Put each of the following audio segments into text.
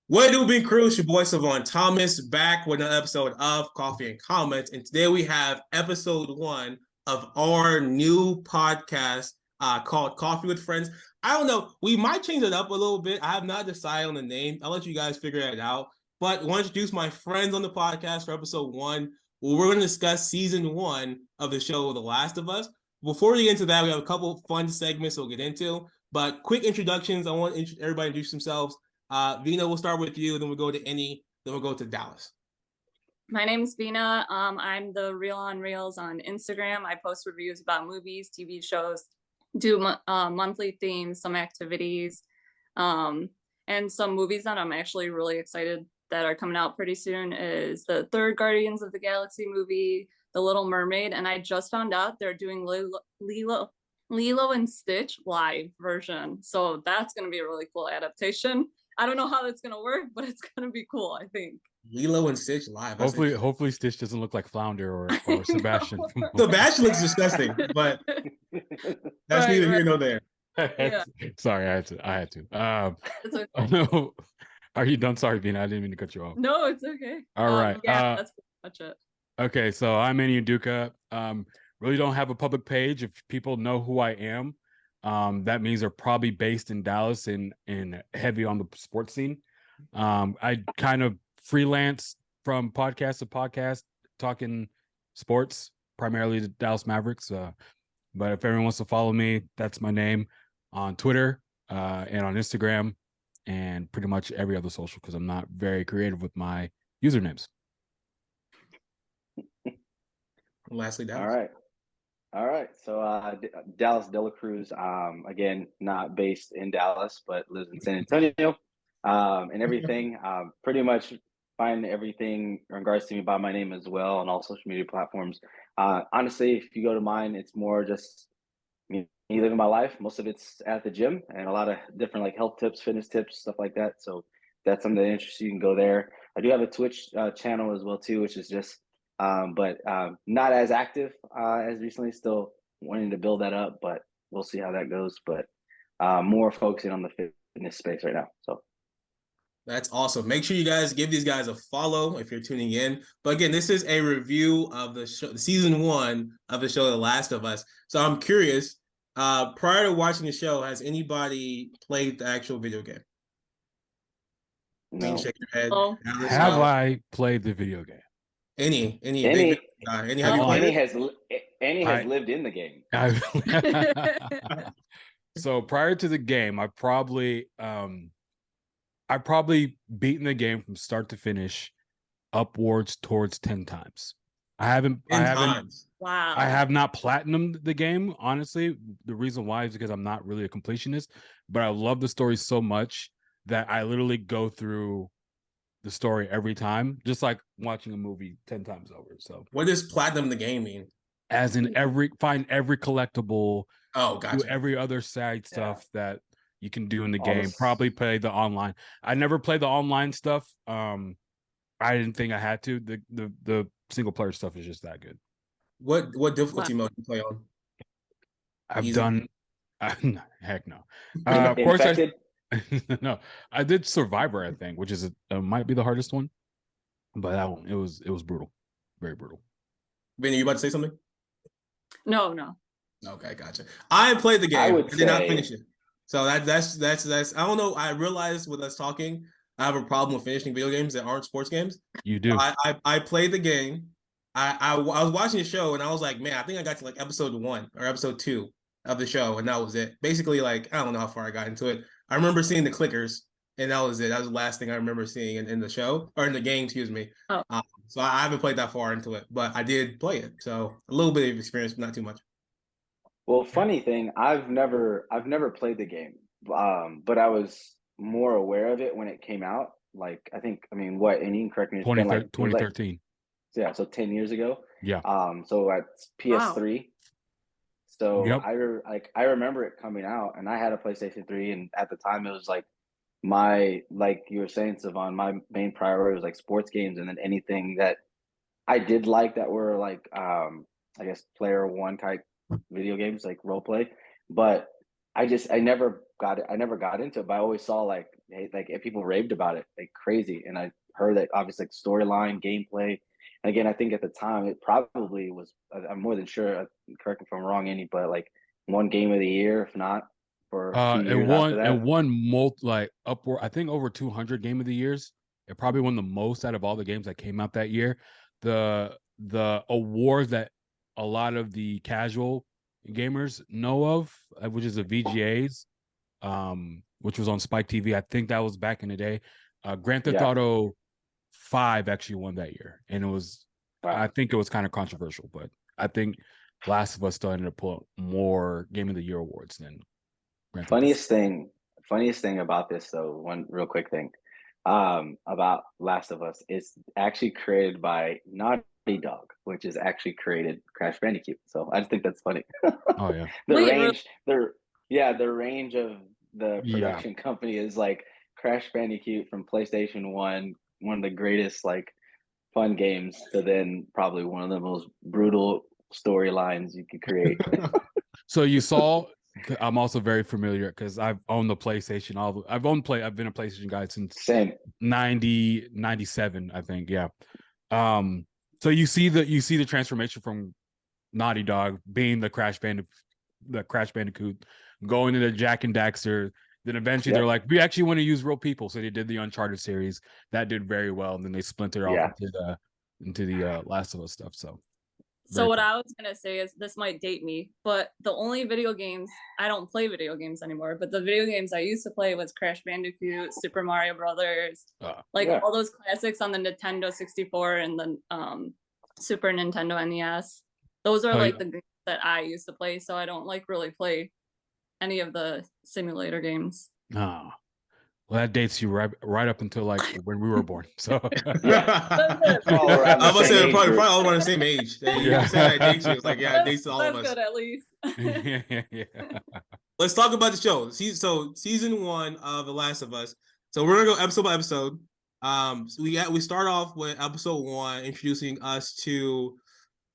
What do be crew? It's your boy Savon Thomas back with another episode of Coffee and Comments. And today we have episode one of our new podcast called Coffee with Friends. I don't know. We might change it up a little bit. I have not decided on the name. I'll let you guys figure it out. But I want to introduce my friends on the podcast for episode one. Well, we're going to discuss season one of the show The Last of Us. Before we get into that, we have a couple fun segments we'll get into. But quick introductions. I want everybody to introduce themselves. Vina, we'll start with you, then we'll go to Any, then we'll go to Dallas. My name's Vina. I'm the Reel on Reels on Instagram. I post reviews about movies, TV shows, do monthly themes, some activities, and some movies that I'm actually really excited that are coming out pretty soon is the third Guardians of the Galaxy movie, The Little Mermaid, and I just found out they're doing Lilo and Stitch live version. So that's going to be a really cool adaptation. I don't know how that's going to work, but it's going to be cool, I think. Lilo and Stitch live. Hopefully Stitch doesn't look like Flounder or Sebastian. Sebastian looks disgusting, but that's neither here nor there. Yeah. Sorry, I had to. It's okay. Are you done? Sorry, Vina, I didn't mean to cut you off. No, it's okay. All right. Yeah, that's pretty much it. Okay, so I'm Manny Uduka. Really don't have a public page. If people know who I am, that means they're probably based in Dallas and heavy on the sports scene. I kind of freelance from podcast to podcast, talking sports, primarily the Dallas Mavericks. But if everyone wants to follow me, that's my name on Twitter and on Instagram and pretty much every other social because I'm not very creative with my usernames. Lastly, Dallas. All right. So Dallas De La Cruz, again, not based in Dallas, but lives in San Antonio and everything. Pretty much find everything in regards to me by my name as well on all social media platforms. Honestly, if you go to mine, it's more just me living my life. Most of it's at the gym and a lot of different like health tips, fitness tips, stuff like that. So that's something that interests you, can go there. I do have a Twitch channel as well too, which is just but not as active as recently, still wanting to build that up, but we'll see how that goes. But more focusing on the fitness space right now. So that's awesome. Make sure you guys give these guys a follow if you're tuning in. But again, this is a review of the show, season one of the show The Last of Us. So I'm curious, prior to watching the show, has anybody played the actual video game? no. Shake your head. Oh. Have I played the video game? Any have you has lived in the game. So prior to the game, I probably beaten the game from start to finish upwards towards 10 times. I haven't Wow. I have not platinumed the game, honestly. The reason why is because I'm not really a completionist, but I love the story so much that I literally go through the story every time, just like watching a movie 10 times over. So what does platinum the game mean? As in find every collectible, gotcha. do every other side stuff that you can do in the game. Probably play the online. I never played the online stuff. I didn't think I had to. The single player stuff is just that good. What difficulty mode do you play on? I've Easy? done heck no. Of course no, I did Survivor, I think, which is might be the hardest one, but that one it was brutal, very brutal. Vinny, you about to say something? No. Okay, gotcha. I played the game. I did not finish it, so that's. I don't know. I realized with us talking, I have a problem with finishing video games that aren't sports games. You do. I played the game. I was watching the show and I was like, man, I think I got to like episode 1 or episode 2 of the show, and that was it. Basically, like I don't know how far I got into it. I remember seeing the clickers, and that was it. That was the last thing I remember seeing in the show, or in the game, excuse me. Oh. So I haven't played that far into it, but I did play it. So a little bit of experience, but not too much. Well, funny thing, I've never played the game, but I was more aware of it when it came out. Like I mean, what? And you can correct me. 2013. Yeah, so 10 years ago. Yeah. So at PS3. Wow. So yep. I remember it coming out, and I had a PlayStation 3, and at the time it was like my, like you were saying, Savon, my main priority was like sports games, and then anything that I did like that were like I guess player one type video games, like role play. But I never got into it, but I always saw like like if people raved about it like crazy, and I heard that obviously like storyline, gameplay. And again, I think at the time it probably was. I'm more than sure. Correct me if I'm wrong, Andy, but like one game of the year, if not for a few years after that. It won like upward, I think over 200 game of the years. It probably won the most out of all the games that came out that year. The awards that a lot of the casual gamers know of, which is the VGAs, which was on Spike TV. I think that was back in the day. Grand Theft Auto 5 actually won that year, and it was I think it was kind of controversial, but I think Last of Us still ended up pulling more Game of the Year awards than Grand Theft Auto. Funniest thing about this though, one real quick thing about Last of Us, is actually created by Naughty Dog, which is actually created Crash Bandicoot. So I just think that's funny. Oh yeah. The range of the production company is like Crash Bandicoot from PlayStation 1, one of the greatest like fun games, to then probably one of the most brutal storylines you could create. So you saw, I'm also very familiar because I've owned the PlayStation. I've been a PlayStation guy since 97, I think. Yeah. So you see the transformation from Naughty Dog being the Crash Bandicoot, going into Jack and Daxter. Then eventually they're like, we actually want to use real people. So they did the Uncharted series. That did very well. And then they splintered off into the Last of Us stuff. So what I was going to say is, this might date me, but the only video games, I don't play video games anymore, but the video games I used to play was Crash Bandicoot, Super Mario Brothers, all those classics on the Nintendo 64 and the Super Nintendo NES. Those are the games that I used to play. So I don't like really play any of the simulator games. Oh, well, that dates you right up until like when we were born. So I was say probably all around the same age. You say that dates you. It's like, it dates all of us. That's good, at least. Let's talk about the show. So season 1 of The Last of Us. So we're gonna go episode by episode. So we start off with episode 1, introducing us to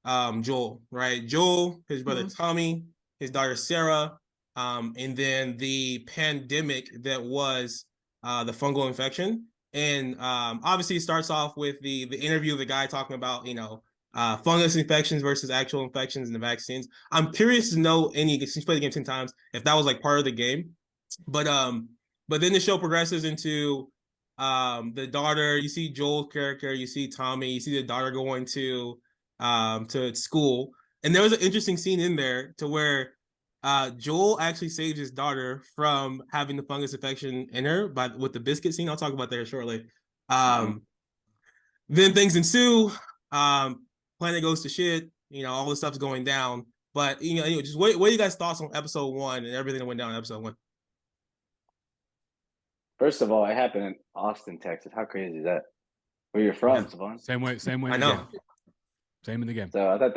Joel, right? Joel, his brother Tommy, his daughter Sarah, and then the pandemic that was the fungal infection. And obviously it starts off with the interview of the guy talking about, fungus infections versus actual infections and the vaccines. I'm curious to know, since you played the game 10 times, if that was like part of the game. But then the show progresses into the daughter. You see Joel's character, you see Tommy, you see the daughter going to school. And there was an interesting scene in there to where Joel actually saves his daughter from having the fungus infection in her with the biscuit scene. I'll talk about that shortly. Then things ensue. Planet goes to shit. All the stuff's going down. But just what are you guys' thoughts on episode 1 and everything that went down in episode 1? First of all, it happened in Austin, Texas. How crazy is that? Where you're from, Savon? Same way. I know. Same in the game. So I thought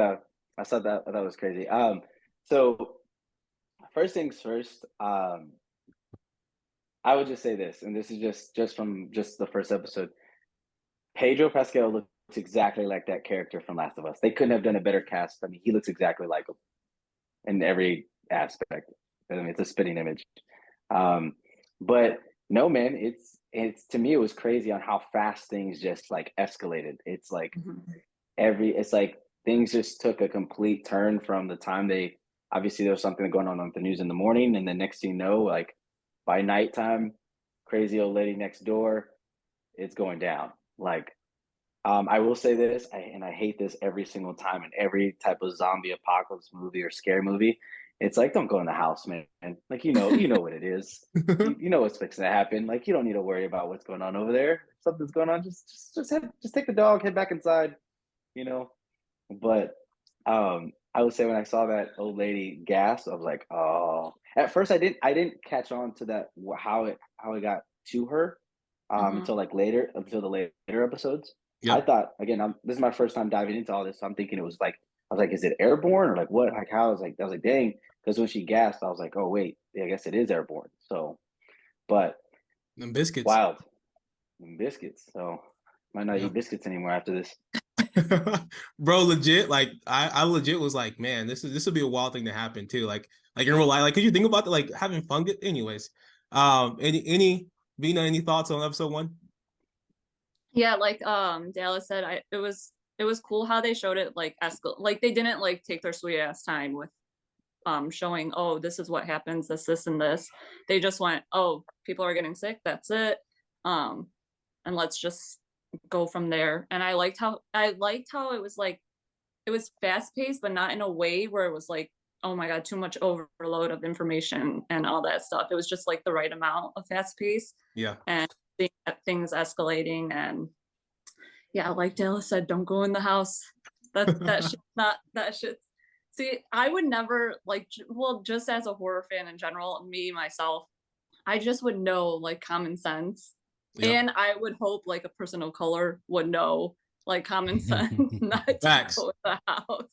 that was crazy. So first things first, I would just say this, and this is just from the first episode. Pedro Pascal looks exactly like that character from Last of Us. They couldn't have done a better cast. I mean, he looks exactly like him in every aspect. I mean, it's a spitting image. But no, man, it's to me, it was crazy on how fast things just like escalated. It's like it's like things just took a complete turn from the time obviously there was something going on the news in the morning, and then next thing you know, like by nighttime, crazy old lady next door, it's going down. Like, I will say this, and I hate this every single time in every type of zombie apocalypse movie or scary movie. It's like, don't go in the house, man. Like, you know what it is. you know what's fixing to happen. Like, you don't need to worry about what's going on over there. If something's going on, just take the dog, head back inside. But I would say when I saw that old lady gasp, I was like, oh. At first, I didn't catch on to that how it got to her until the later episodes. Yep. I thought, again, this is my first time diving into all this, so I'm thinking it was like, I was like, is it airborne or like what? Like how? I was like, dang, because when she gasped, I was like, oh wait, I guess it is airborne. So, but them biscuits, wild, them biscuits. So might not eat biscuits anymore after this. Bro, legit, like I legit was like, man, this would be a wild thing to happen too. Like in real life, like could you think about like having fungus? Anyways, any Vina, any thoughts on episode 1? Yeah, like Dallas said, it was cool how they showed it like like they didn't like take their sweet ass time with showing, oh, this is what happens, this and this. They just went, oh, people are getting sick, that's it. And let's just go from there. And I liked how it was like, it was fast paced, but not in a way where it was like, oh my god, too much overload of information and all that stuff. It was just like the right amount of fast pace. Yeah. And things escalating. And yeah, like Dallas said, don't go in the house. That shit's not, that shit's, see, I would never like, well, just as a horror fan in general, me myself, I just would know like common sense. Yep. And I would hope like a person of color would know like common sense not to Facts. go in the house.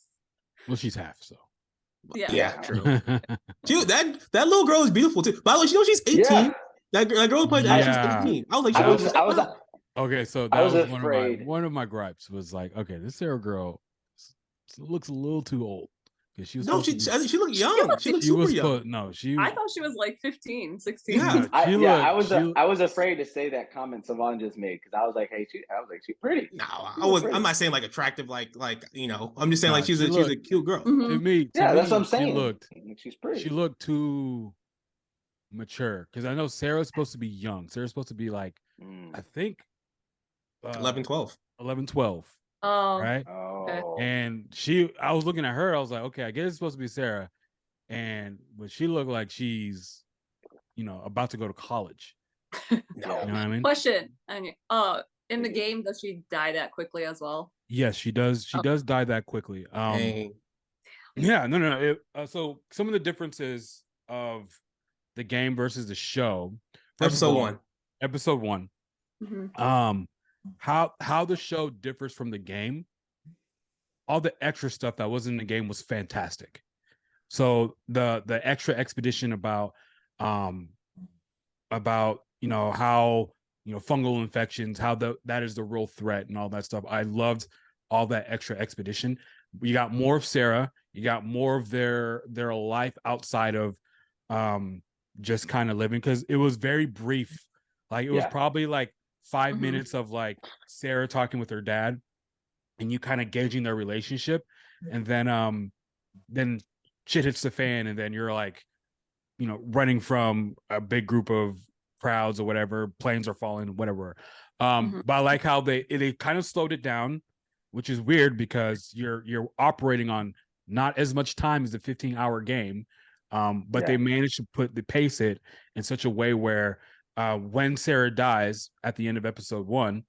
Well, she's half, so. Yeah, true. Dude, that little girl is beautiful too. By the way, you know she's 18. Yeah. That girl played that. Yeah. She's 18. I was like, I was Okay, so I that was was afraid. one of my gripes was like, okay, this Sarah girl looks a little too old. She was no, supposed to be- she looked young. She looked super young. no, she I thought she was like 15, 16. Yeah. I was afraid to say that comment Savon just made because I was like, hey, she's pretty. No, I'm not saying like attractive, like you know. I'm just saying like she's a cute girl. Mhm. to me. Yeah, that's me, what I'm saying. She's pretty. She looked too mature because I know Sarah's supposed to be young. Sarah's supposed to be like, I think 11, 12. 11, 12, Oh, right? Oh. And I was looking at her. I was like, okay, I guess it's supposed to be Sarah, but she looked like she's, about to go to college. No. You know what I mean? question. And in the game, does she die that quickly as well? Yes, she does. She does die that quickly. Dang. Yeah, no. So some of the differences of the game versus the show. First of all, Episode 1. Mhm. How the show differs from the game. All the extra stuff that was in the game was fantastic. So the extra expedition about how fungal infections, how that is the real threat and all that stuff. I loved all that extra expedition. You got more of Sarah. You got more of their life outside of just kind of living, because it was very brief. Like it was probably like 5 minutes of like Sarah talking with her dad and you kind of gauging their relationship, and then shit hits the fan, and then you're like, running from a big group of crowds or whatever, planes are falling, whatever. But I like how they kind of slowed it down, which is weird because you're operating on not as much time as the 15-hour game. But they managed to pace it in such a way where when Sarah dies at the end of episode 1,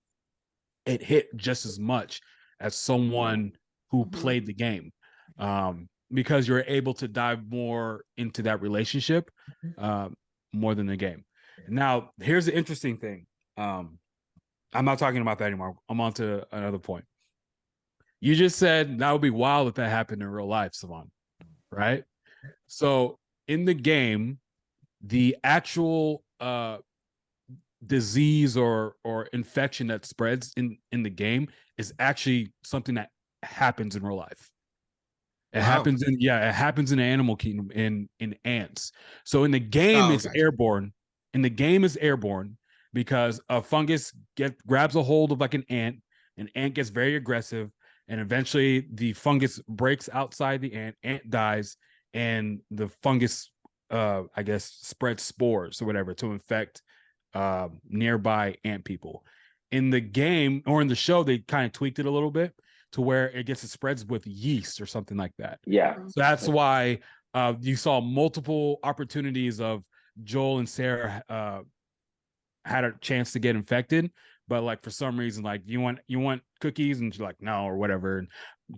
it hit just as much as someone who played the game, because you're able to dive more into that relationship more than the game. Now, here's the interesting thing. I'm not talking about that anymore. I'm on to another point. You just said that would be wild if that happened in real life, Savon, right? So in the game, the actual disease or infection that spreads in the game is actually something that happens in real life. It happens in it happens in the animal kingdom in ants. So in the game, it's airborne. In the game is airborne because a fungus grabs a hold of like an ant gets very aggressive, and eventually the fungus breaks outside the ant dies, and the fungus I guess spreads spores or whatever to infect nearby ant people. In the game or in the show, they kind of tweaked it a little bit to where it spreads with yeast or something like that. Yeah. So that's why you saw multiple opportunities of Joel and Sarah had a chance to get infected, but like for some reason, like you want cookies, and she's like no or whatever. And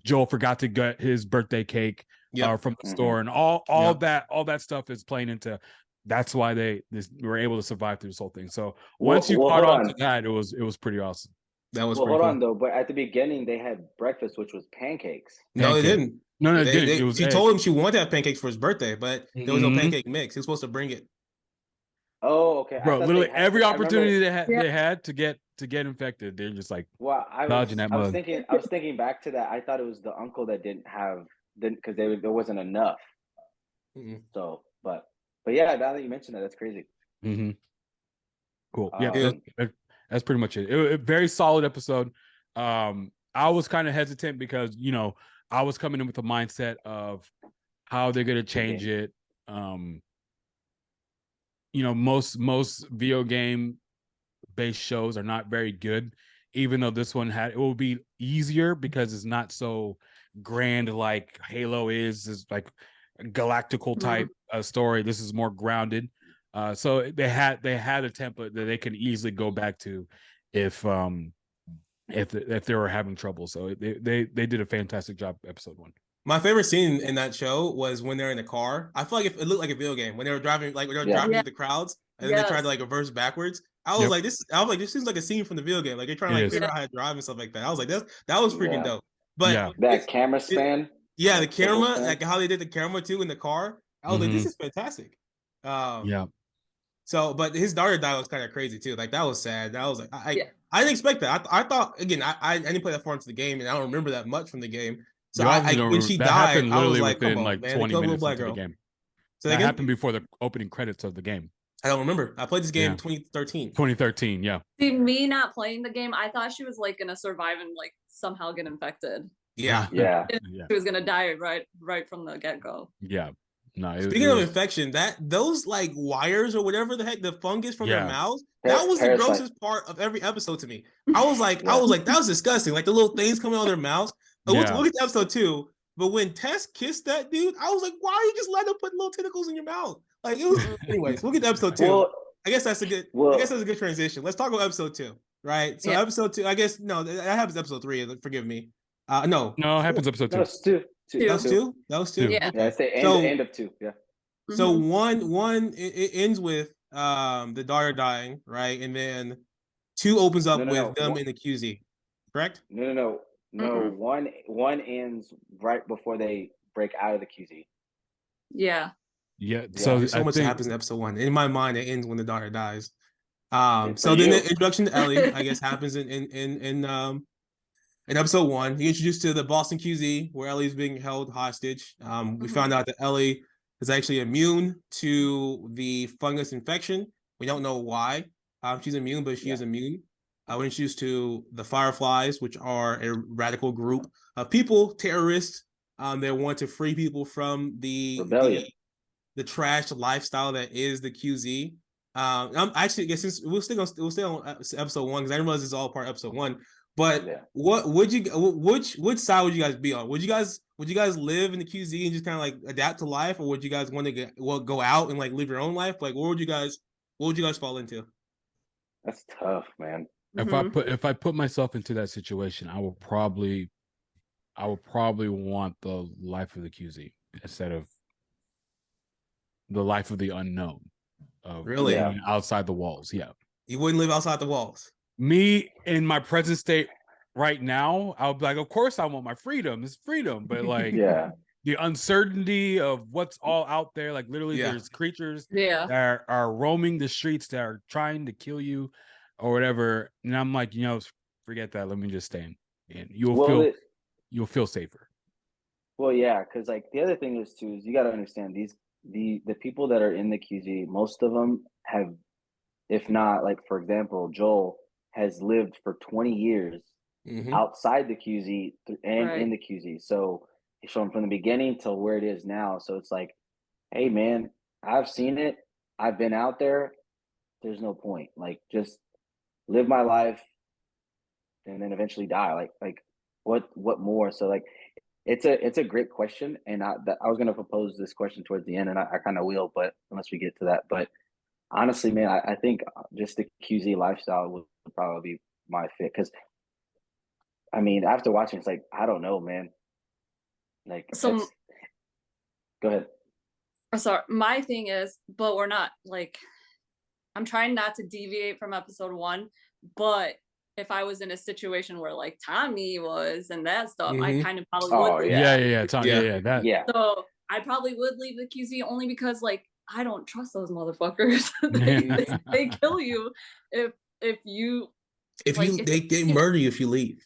Joel forgot to get his birthday cake from the store, and all that stuff is playing into. That's why they were able to survive through this whole thing. So once you caught on to that, it was pretty awesome. That was hold on though. But at the beginning, they had breakfast, which was pancakes. No, they didn't. No, they didn't. She told him she wanted to have pancakes for his birthday, but there was no pancake mix. He was supposed to bring it. Oh, okay. Bro, literally every opportunity they had to get infected, they're just like dodging that mug. I was thinking back to that. I thought it was the uncle that didn't because there wasn't enough. So, but yeah, now that you mentioned that, that's crazy. Cool. Yeah, Um, that's pretty much it. Very solid episode. I was kind of hesitant because I was coming in with the mindset of how they're gonna change it. Most video game based shows are not very good. Even though this one it will be easier because it's not so grand like Halo is like a galactical type story. This is more grounded. So they had a template that they can easily go back to if they were having trouble. So they did a fantastic job episode 1. My favorite scene in that show was when they're in the car. I feel like it looked like a video game when they were driving, like when they were driving through the crowds, and then they tried to like reverse backwards. I was like, this seems like a scene from the video game. Like they're trying to like figure out how to drive and stuff like that. I was like, that was freaking dope. But that camera span. The camera, like how they did the camera too in the car. I was like, this is fantastic. So, but his daughter died was kind of crazy too. Like that was sad. That was like, I didn't expect that. I thought again, I didn't play that far into the game, and I don't remember that much from the game. So when she died, I was like, come on, like man, 20 minutes into the game. So that happened before the opening credits of the game. I don't remember. I played this game in 2013. 2013, yeah. See, me not playing the game, I thought she was like gonna survive and like somehow get infected. Yeah. She was gonna die right from the get-go. Yeah. No. Speaking of infection, those like wires or whatever the heck, the fungus from their mouths, that was the grossest part of every episode to me. I was like, that was disgusting. Like the little things coming out of their mouths. We'll get to episode 2. But when Tess kissed that dude, I was like, why are you just letting him put little tentacles in your mouth? Like it was. Anyways, we'll get to episode 2. Well, I guess that's a good transition. Let's talk about episode 2, right? So episode 2, I guess that happens episode 3. Forgive me. No, it happens episode 2. No, it's 2. That was 2. Yeah, it's the end of 2. Yeah. So one it ends with the daughter dying, right? And then 2 opens up with them in the QZ, correct? No. One ends right before they break out of the QZ. Yeah. So much happens in episode 1. In my mind, it ends when the daughter dies. So then the introduction to Ellie, I guess, happens in episode 1. He introduced to the Boston QZ where Ellie's being held hostage. We found out that Ellie is actually immune to the fungus infection. We don't know why she's immune, but she is immune. We're introduced to the Fireflies, which are a radical group of people, terrorists. They want to free people from the trashed lifestyle that is the QZ. I'm actually, I guess since we'll stay on episode 1 because I didn't realize this is all part of episode 1. But which side would you guys be on? Would you guys live in the QZ and just kind of like adapt to life, or would you guys want to go out and like live your own life? Like, what would you guys fall into? That's tough, man. If I put myself into that situation, I would probably want the life of the QZ instead of the life of the unknown. Really? Outside the walls, yeah. You wouldn't live outside the walls. Me in my present state right now, I would be like, of course I want my freedom. It's freedom, but like the uncertainty of what's all out there, like literally there's creatures that are roaming the streets that are trying to kill you or whatever. And I'm like, forget that. Let me just stay in. And you'll feel safer. Well, yeah, because like the other thing is too is you got to understand the people that are in the QZ, most of them have, if not like for example, Joel has lived for 20 years outside the QZ and in the QZ. So he's shown from the beginning till where it is now. So it's like, hey man, I've seen it. I've been out there. There's no point. Like just live my life and then eventually die. Like what more? So like it's a great question. And I was going to propose this question towards the end and I kind of will, but unless we get to that, but honestly, man, I think just the QZ lifestyle would probably be my fit. Because, I mean, after watching, it's like, I don't know, man. Like, go ahead. Sorry, my thing is, but we're not, like, I'm trying not to deviate from episode 1, but if I was in a situation where, like, Tommy was and that stuff, I kind of probably would. Tommy, So I probably would leave the QZ only because, like, I don't trust those motherfuckers. they kill you if they murder you if you leave.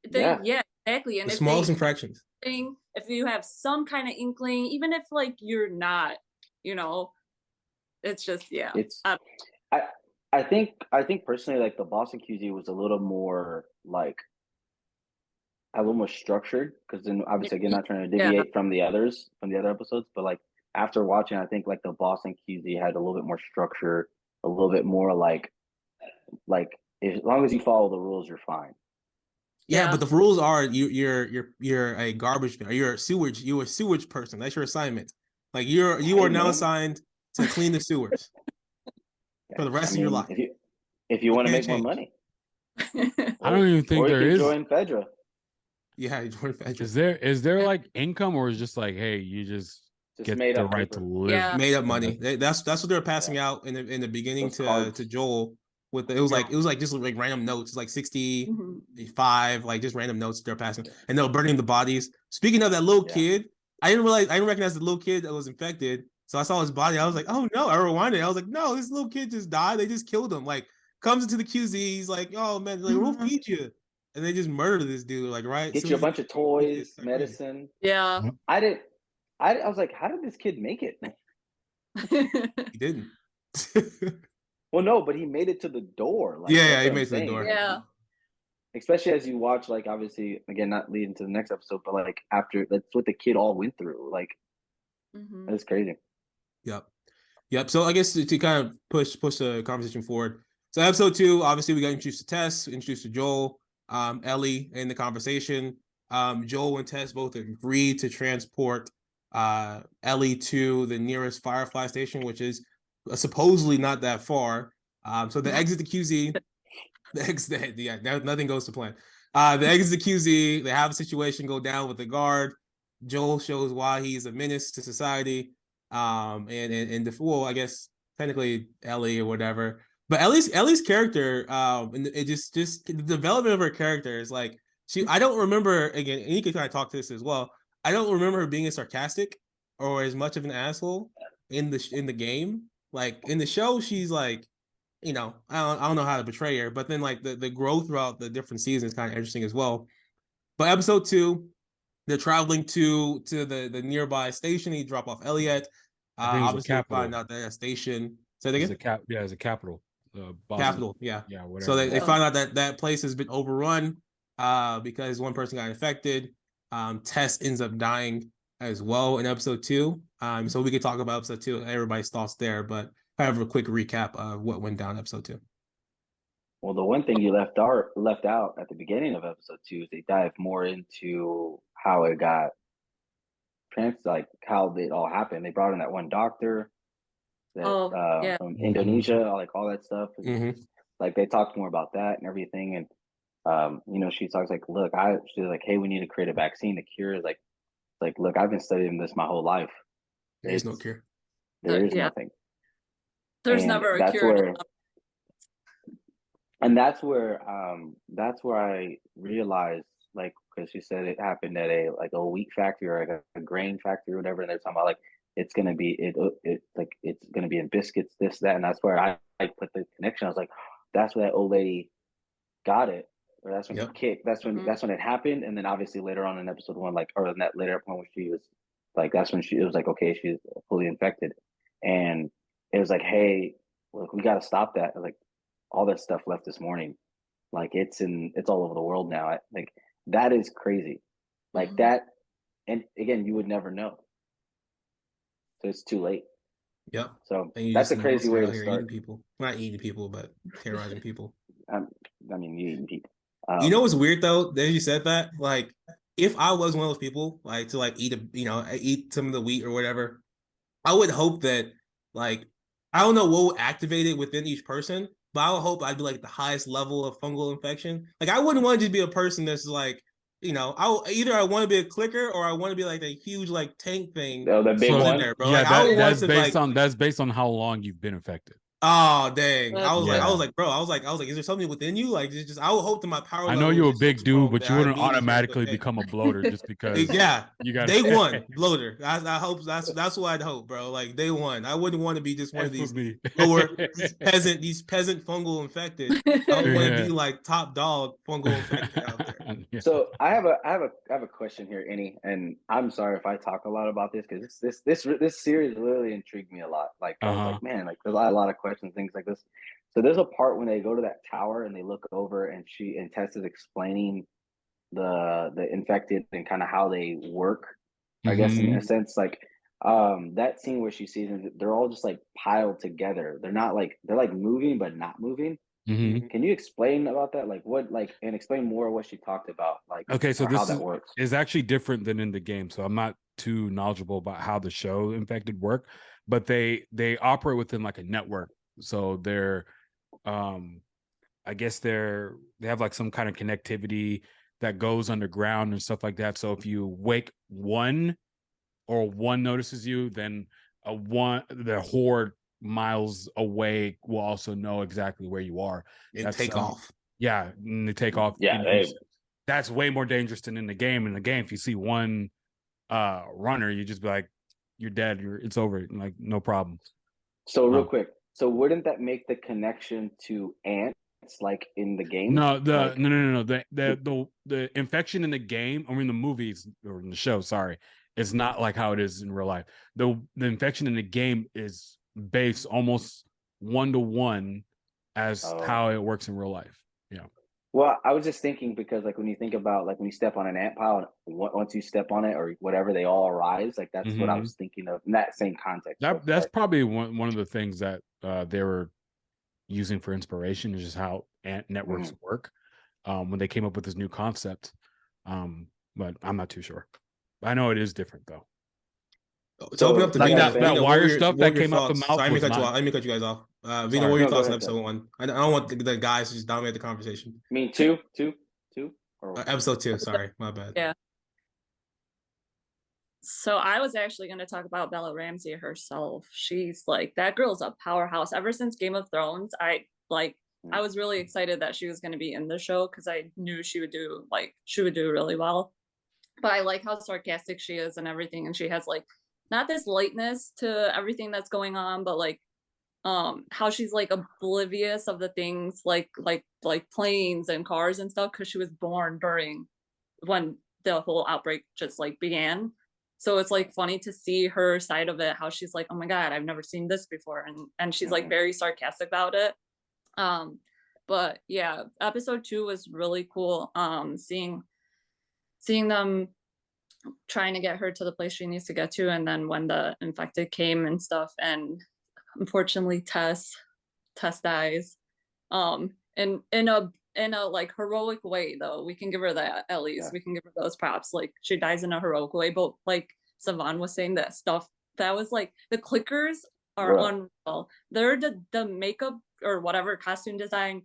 Exactly. And the smallest infractions. If you have some kind of inkling, even if like you're not, it's just It's I think personally, like the Boston QZ was a little more like a little more structured because then obviously again not trying to Yeah. deviate from the other episodes, but like after watching, I think like the Boston QZ had a little bit more structure, a little bit more like as long as you follow the rules, you're fine. Yeah, Yeah. but the rules are you're a garbage man. You're a sewage person. That's your assignment. Like you Hey are now man, assigned to clean the sewers for the I rest of your mean life. if you You want to can't make more change. money, I don't even think or you there can is. join Fedra. Yeah, Jordan Fedra. Is there like income, or is just like, hey, you just Just get made the up right to paper. live? Yeah. Made up money. That's what they were passing Yeah. out in the beginning Those to cards. Joel with it was like just like random notes. It's like 65, like just random notes they're passing, and they were burning the bodies. Speaking of that little Yeah. kid, I didn't recognize the little kid that was infected. So I saw his body. I was like, oh no! I rewinded. I was like, no, this little kid just died. They just killed him. Like comes into the QZ. He's like, oh man, like we'll feed you, and they just murdered this dude. Like right. Get So you a bunch of toys, it's so crazy. medicine. Yeah. I didn't. I was like, how did this kid make it? He didn't. Well, no, but he made it to the door. Like, Yeah, that's he what made I'm it to the saying. door. Like, Yeah. especially as you watch, like, obviously, again, not leading to the next episode, but like after that's what the kid all went through. Like, it's crazy. Yep. Yep. So I guess to kind of push the conversation forward. So episode 2, obviously we got introduced to Tess, introduced to Joel, Ellie in the conversation. Joel and Tess both agreed to transport Ellie to the nearest Firefly station, which is supposedly not that far. So they exit the QZ. The exit, yeah, nothing goes to plan. They exit the QZ. They have a situation go down with the guard. Joel shows why he's a menace to society. And the well, I guess technically Ellie or whatever. But Ellie's character, and it just the development of her character is like I don't remember again, and you can kind of talk to this as well. I don't remember her being as sarcastic or as much of an asshole in the game. Like in the show, she's like, I don't know how to portray her, but then like the growth throughout the different seasons is kind of interesting as well. But episode 2, they're traveling to the nearby station. He drop off Elliot. I think it's a Obviously, we find capital. out that station. Say that It's again. it's a capital. Boston. Capital, yeah. Yeah, whatever. So they find out that place has been overrun because one person got infected. Tess ends up dying as well in episode 2. So we could talk about episode 2, everybody's thoughts there, but I have a quick recap of what went down in episode 2. Well, the one thing you left out at the beginning of episode 2 is they dive more into how it got like how it all happened. They brought in that one doctor that from Indonesia, like all that stuff. Like they talked more about that and everything. And she talks like, look, she's like, hey, we need to create a vaccine to cure. Like, look, I've been studying this my whole life. There is no cure. There is nothing. There's And never a cure. And that's where I realized, like, because she said it happened at a wheat factory or like a grain factory or whatever, and they're talking about like it's gonna be it's gonna be in biscuits, this, that, and that's where I put the connection. I was like, that's where that old lady got it, or that's when he kicked. That's when it happened, and then obviously later on in episode 1, like, or in that later point where she was like, that's when it was like, okay, she's fully infected, and it was like, hey, look, we got to stop that. Like, all that stuff left this morning, like it's all over the world now. Like that is crazy, like that. And again, you would never know, so it's too late. Yep. So that's a crazy way to start. Eating people, not eating people, but terrorizing people. I mean, you eating people. You know what's weird though? That you said that, like, if I was one of those people, like to like eat some of the wheat or whatever, I would hope that, like, I don't know what will activate it within each person, but I would hope I'd be like the highest level of fungal infection. Like, I wouldn't want to just be a person that's like, I want to be a clicker or I want to be like a huge like tank thing. Oh, the big one, there, bro. Yeah, like, that's based on how long you've been affected. Oh dang! I was Yeah. like, bro, I was like, is there something within you? Like, just I would hope that my power. I know you're a big dude, but you wouldn't automatically become a bloater just because. Yeah, you got day one bloater. I hope that's what I'd hope, bro. Like day one, I wouldn't want to be just one of these lower these peasant fungal infected. I would want to be like top dog fungal infected out there. Yeah. So I have a question here, Annie, and I'm sorry if I talk a lot about this because this series really intrigued me a lot. Like I was like, man, like there's a lot of questions, things like this. So there's a part when they go to that tower and they look over and Tess is explaining the infected and kind of how they work. I guess in a sense, like that scene where she sees them, they're all just like piled together. They're like moving but not moving. Mhm. Can you explain about that? Like what and explain more what she talked about, like Okay, so or how this that works. is actually different than in the game. So I'm not too knowledgeable about how the show Infected work, but they operate within like a network. So they're I guess they have like some kind of connectivity that goes underground and stuff like that. So if you wake one or one notices you, then the horde miles away will also know exactly where you are. And That's take off. Yeah, and they take off. Yeah, That's way more dangerous than in the game. In the game, if you see one runner, you just be like, you're dead. It's over. Like no problem. So real quick, so wouldn't that make the connection to ants like in the game? No, like, no. The infection in the game, or in the movies or in the show, sorry, it's not like how it is in real life. The infection in the game is based almost 1-to-1 as how it works in real life. Yeah. Well, I was just thinking because like when you think about like when you step on an ant pile, once you step on it or whatever, they all arise. Like that's what I was thinking of in that same context. That's probably one of the things that they were using for inspiration, is just how ant networks work when they came up with this new concept. But I'm not too sure. I know it is different though. So open up to like Vino. that Vino, wire what stuff your that came out the thoughts? mouth. Sorry, Was let me cut you guys off. Vino, what are your thoughts on episode 1? I don't want the guys to just dominate the conversation. I mean, two, or episode 2. Sorry, my bad. Yeah. So I was actually going to talk about Bella Ramsey herself. She's like, that girl's a powerhouse. Ever since Game of Thrones, I was really excited that she was going to be in the show because I knew she would do really well. But I like how sarcastic she is and everything, and she has like not this lightness to everything that's going on, but like how she's like oblivious of the things like planes and cars and stuff because she was born during when the whole outbreak just like began. So it's like funny to see her side of it, how she's like, oh my god, I've never seen this before, and she's like very sarcastic about it. But yeah, episode 2 was really cool. Seeing them trying to get her to the place she needs to get to, and then when the infected came and stuff, and unfortunately Tess dies. In a like heroic way though. We can give her that, at least. We can give her those props. Like she dies in a heroic way, but like Savan was saying, that stuff that was like the clickers are unreal. They're the makeup or whatever costume design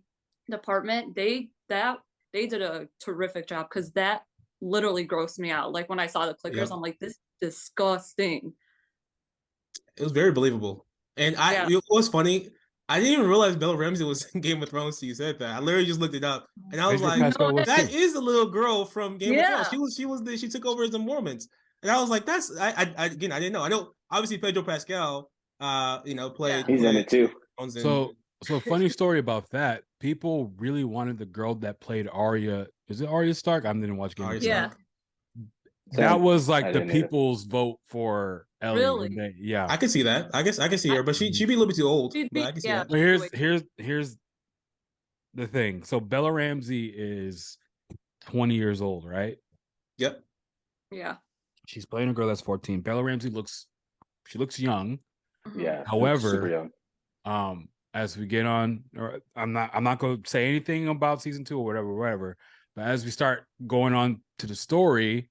department, they did a terrific job, because that literally grossed me out. Like when I saw the clickers, I'm like, this is disgusting. It was very believable. And it was funny. I didn't even realize Bella Ramsey was in Game of Thrones till you said that. I literally just looked it up, and I was like, that is the little girl from Game of Thrones. She took over as the Mormons, and I was like, that's I didn't know. I know obviously Pedro Pascal, played. He's in it too. So funny story about that. People really wanted the girl that played Arya. Is it Arya Stark? I didn't watch Game of Thrones. Yeah. That was like the people's vote for Ellie. Really? Yeah. I could see that. I guess I could see her, but she'd be a little bit too old. But I can see that. But here's the thing. So Bella Ramsey is 20 years old, right? Yep. Yeah. She's playing a girl that's 14. Bella Ramsey looks young. Yeah. However, super young. As we get on, or I'm not going to say anything about season 2 or whatever. But as we start going on to the story,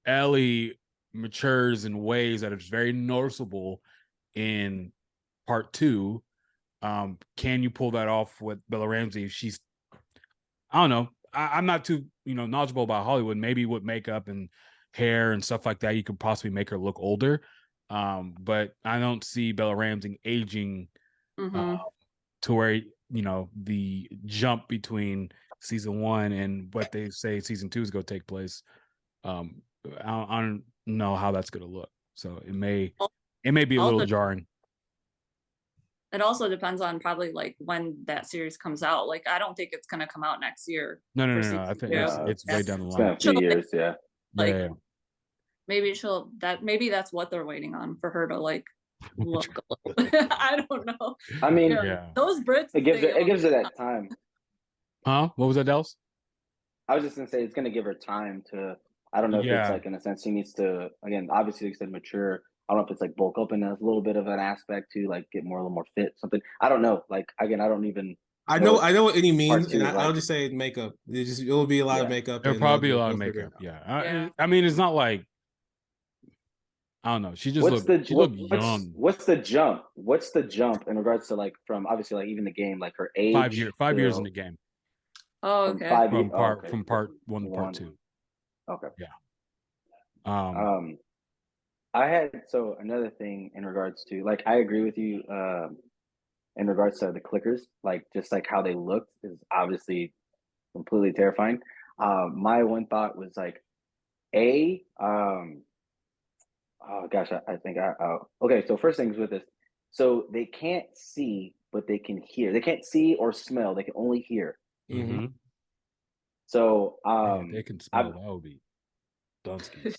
Ellie matures in ways that are just very noticeable in part 2. Can you pull that off with Bella Ramsey? She's, I don't know. I'm not too knowledgeable about Hollywood. Maybe with makeup and hair and stuff like that, you could possibly make her look older. But I don't see Bella Ramsey aging to where the jump between season 1 and what they say season 2 is going to take place. I don't know how that's going to look. So it may be a little jarring. It also depends on probably like when that series comes out. Like I don't think it's going to come out next year. No. I think it's way down the line. It's been a few years, yeah. Like maybe that's what they're waiting on, for her to like look a little. I don't know. I mean, Yeah. Those Brits. it gives they her that time. Huh? What was that, Dels? I was just gonna say it's gonna give her time to. I don't know if it's Yeah. like in a sense she needs to again, obviously like you said mature. I don't know if it's like bulk up in a little bit of an aspect to like get more a little more fit something. I don't know. Like again, I don't even. I know know what any part means, two and is I'll like. just say makeup. It will be a lot of Yeah. makeup. There'll and probably be a lot they'll of figure makeup. it out. Yeah. Yeah. I mean, it's not like I don't know. She just What's looked. She looked what's young. what's the jump? What's the jump in regards to like from obviously like even the game like her age 5 years to- in the game Oh, from okay. 5 years from part one to part two. Okay. Yeah. I had so another thing in regards to like I agree with you in regards to the clickers like just like how they looked is obviously completely terrifying. My one thought was like oh gosh I think okay so first things with this so they can't see but they can hear they can't see or smell they can only hear Mhm. so If they can smell, that would be Dunskies.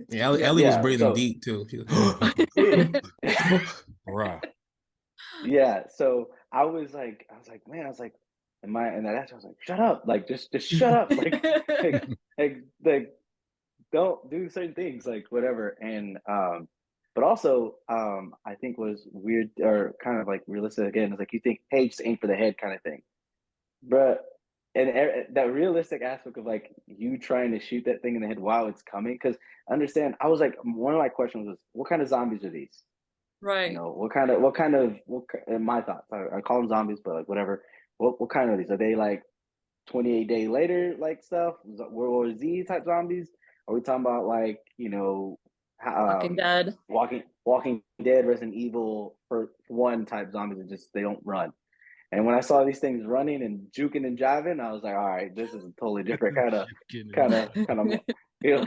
Yeah, Ellie was yeah, breathing so- deep too. She was- Bruh. yeah so I was like man I was like am I and that I was like shut up like just shut up like don't do certain things like whatever and but also I think was weird or kind of like realistic again is like you think hey just aim for the head kind of thing but and that realistic aspect of like you trying to shoot that thing in the head while it's coming because understand I was like one of my questions was what kind of zombies are these Right. you know in my thoughts I call them zombies but like whatever what kind of these are they like 28 day later like stuff World War Z type zombies are we talking about like you know Walking Dead. walking dead Resident Evil for one type zombies that just they don't run and when I saw these things running and juking and jiving I was like all right this is a totally different kind of you know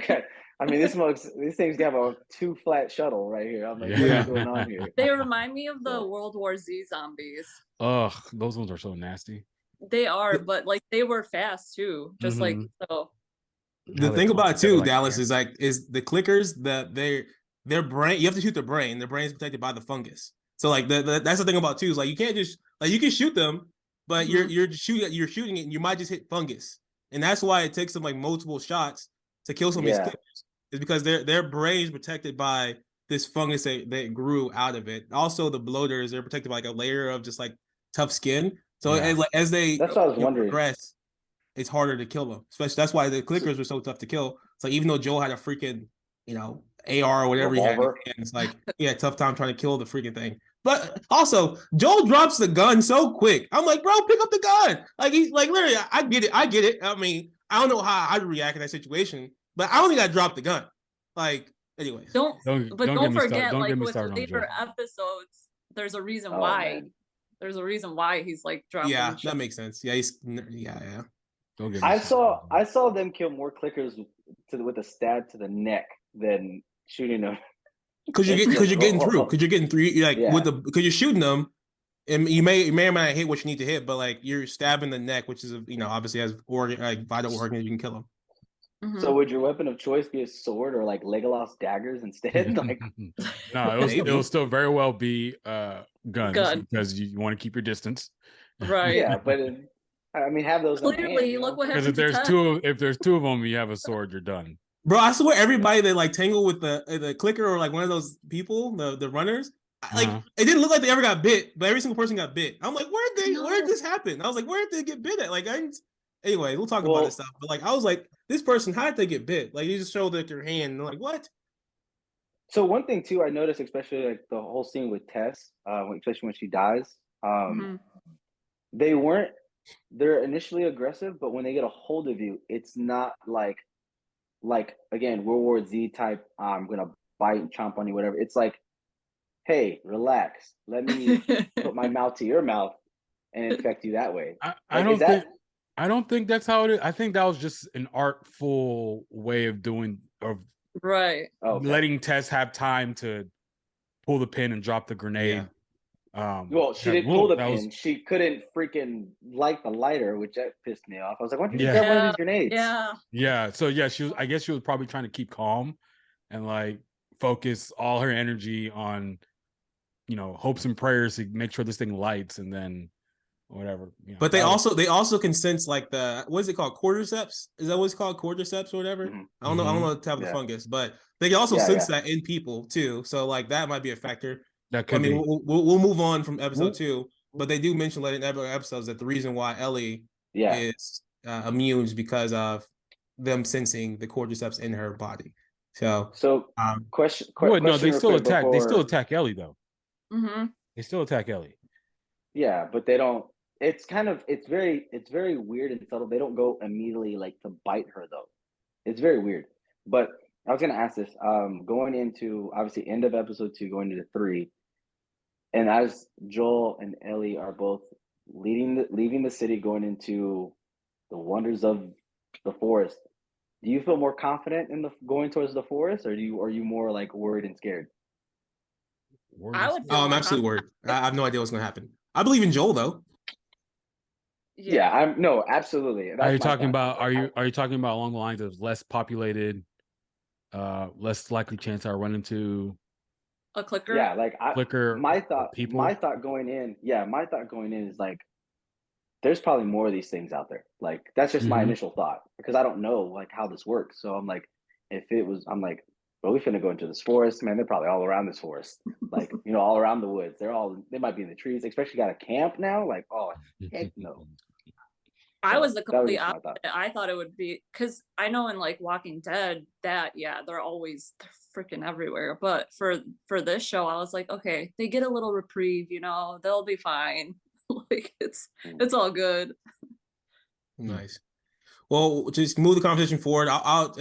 I mean these things have a 2 flat shuttle right here I'm like what Yeah. is going on here They remind me of the So- World War Z zombies. Ugh, those ones are so nasty. They are, but like they were fast too. Just like so. The How they thing come about it together too, like Dallas, ants. is the clickers that their brain. You have to shoot their brain. Their brain's protected by the fungus. So like that's the thing about too is like you can't just like you can shoot them, but you're shooting it and you might just hit fungus, and that's why it takes them like multiple shots to kill some of these Yeah. clickers. Is because their brain's protected by this fungus that grew out of it. Also, the bloaters they're protected by like a layer of just like tough skin. So Yeah. as they That's what I was wondering. progress, it's harder to kill them. Especially that's why the clickers were so tough to kill. It's like even though Joel had a freaking, AR or whatever Revolver. he had, and it's like he had a tough time trying to kill the freaking thing. But also, Joel drops the gun so quick. I'm like, bro, pick up the gun. Like he's like literally, I get it. I mean, I don't know how I'd react in that situation, but I only got to drop the gun. Like, anyways. Don't get me forget, Don't like get me with started on later Joel. episodes, there's a reason Oh, why. man. There's a reason why he's like dropping. Yeah, shit. that makes sense. Yeah, yeah. Don't get me I started. saw them kill more clickers with a stab to the neck than shooting them. Because you're getting through. Because you're getting through. You're like Yeah. because you're shooting them, and you may or may not hit what you need to hit, but like you're stabbing the neck, which is obviously has organ like vital organs, you can kill them. Mhm. So would your weapon of choice be a sword or like Legolas daggers instead? Like No, it'll still very well be guns Gun. because you want to keep your distance. Right. yeah, but I mean have those on hand, Clearly, you know? look what Because happened if there's two of them, you have a sword, you're done. Bro, I swear everybody that like tangled with the clicker or like one of those people, the runners, like it didn't look like they ever got bit, but every single person got bit. I'm like, where did this happen? I was like, where did they get bit at? Like, anyway, we'll talk about this stuff. But like, I was like, this person, how did they get bit? Like, you just showed like your hand, and I'm like, what? So one thing too, I noticed, especially like the whole scene with Tess, especially when she dies, Mhm. they're initially aggressive, but when they get a hold of you, it's not like again World War Z type. I'm gonna bite and chomp on you, whatever. It's like, hey, relax. Let me put my mouth to your mouth and infect you that way. I don't think that's how it is. I think that was just an artful way of Right. letting Tess have time to pull the pin and drop the grenade. Well, she didn't pull the pin. Was... She couldn't freaking light the lighter, which that pissed me off. I was like, why don't you Yeah. grab one of these grenades? Yeah. So I guess she was probably trying to keep calm and like focus all her energy on hopes and prayers to make sure this thing lights, and then whatever. But they also can sense like what is it called, cordyceps? Is that what it's called, cordyceps or whatever? Mhm. I don't know the type of Yeah. fungus, but they can also Yeah, sense yeah. that in people too. So like that might be a factor. That could I mean, be. we'll move on from episode Well- 2, but they do mention later in episodes that the reason why Ellie Yeah. is immune is because of them sensing the cordyceps in her body. So So Wait, question no, they real still quick attack. They still before- attack Ellie though. Mm-hmm. They still attack Ellie. Yeah, but they don't. It's very weird and subtle. They don't go immediately like to bite her though. It's very weird. But I was gonna ask this. Going into obviously end of episode 2, going into 3, and as Joel and Ellie are both leaving the city, going into the wonders of the forest, do you feel more confident in the going towards the forest, or are you more like worried and scared? I would feel I'm more absolutely worried. I have no idea what's going to happen. I believe in Joel though. Yeah, I'm no, absolutely. Are That's you my talking thought. about? Like, Are you talking about along the lines of less populated, less likely chance I run into a clicker. yeah, like Flickr my or people? thought going in, is like there's probably more of these things out there. Like that's just my Mhm. initial thought because I don't know like how this works. So I'm like, I'm like, well, we finna go into this forest, man. They're probably all around this forest, like all around the woods. They might be in the trees, especially got a camp now. Like, oh heck no. I So was the that was complete just my opposite. thought. I thought it would be because I know in like Walking Dead that they're freaking everywhere. But for this show, I was like, okay, they get a little reprieve, they'll be fine. Like it's all good. Nice. Well, just move the conversation forward. I'll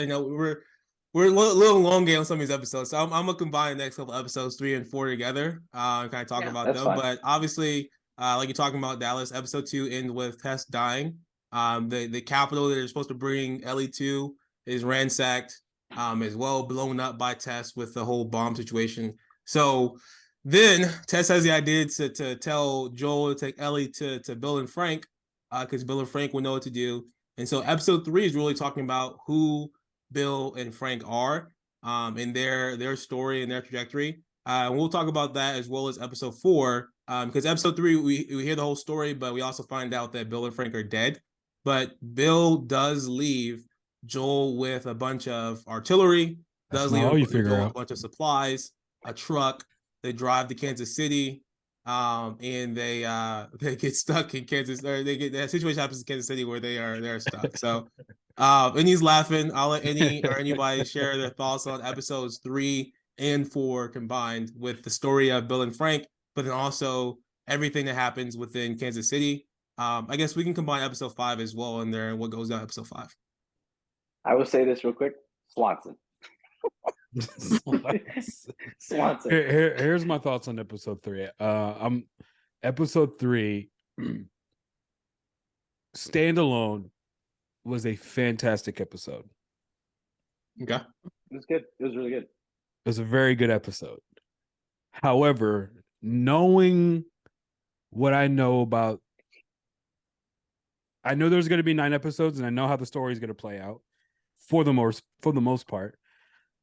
we're a little long game on some of these episodes, so I'm gonna combine the next couple episodes 3 and 4 together, and kind of talk Yeah. about That's them. fine. But obviously, like you're talking about Dallas, episode 2 ends with Tess dying. The capital that they're supposed to bring Ellie to is ransacked, as well blown up by Tess with the whole bomb situation. So then Tess has the idea to tell Joel to take Ellie to Bill and Frank, because Bill and Frank will know what to do. And so episode 3 is really talking about who Bill and Frank are, and their story and their trajectory. And we'll talk about that as well as episode 4, because episode 3 we hear the whole story, but we also find out that Bill and Frank are dead. But Bill does leave Joel with a bunch of artillery, That's not all you figure Joel with out. a bunch of supplies, a truck. They drive to Kansas City, and they get stuck in Kansas, or that situation happens in Kansas City where they're stuck. So and he's laughing. I'll let anybody share their thoughts on episodes 3 and 4 combined with the story of Bill and Frank, but then also everything that happens within Kansas City. I guess we can combine episode 5 as well in there and what goes down episode 5. I will say this real quick. Swanson. Swanson. Here's my thoughts on episode 3. Episode 3 standalone was a fantastic episode. Okay. It was good. It was really good. It was a very good episode. However, knowing what I know about, I know there's going to be 9 episodes, and I know how the story is going to play out for the most part.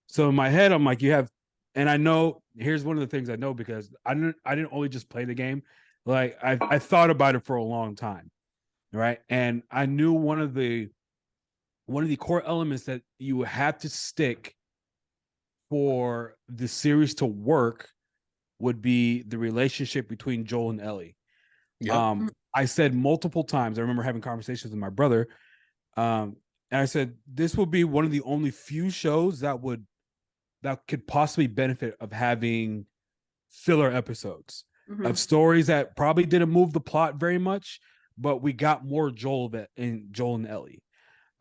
So in my head, I'm like, and I know. Here's one of the things I know, because I didn't only just play the game. Like I thought about it for a long time, right? And I knew one of the core elements that you have to stick for the series to work would be the relationship between Joel and Ellie. Yeah. I said multiple times, I remember having conversations with my brother, and I said this will be one of the only few shows that could possibly benefit of having filler episodes of stories that probably didn't move the plot very much, but we got more Joel and Ellie.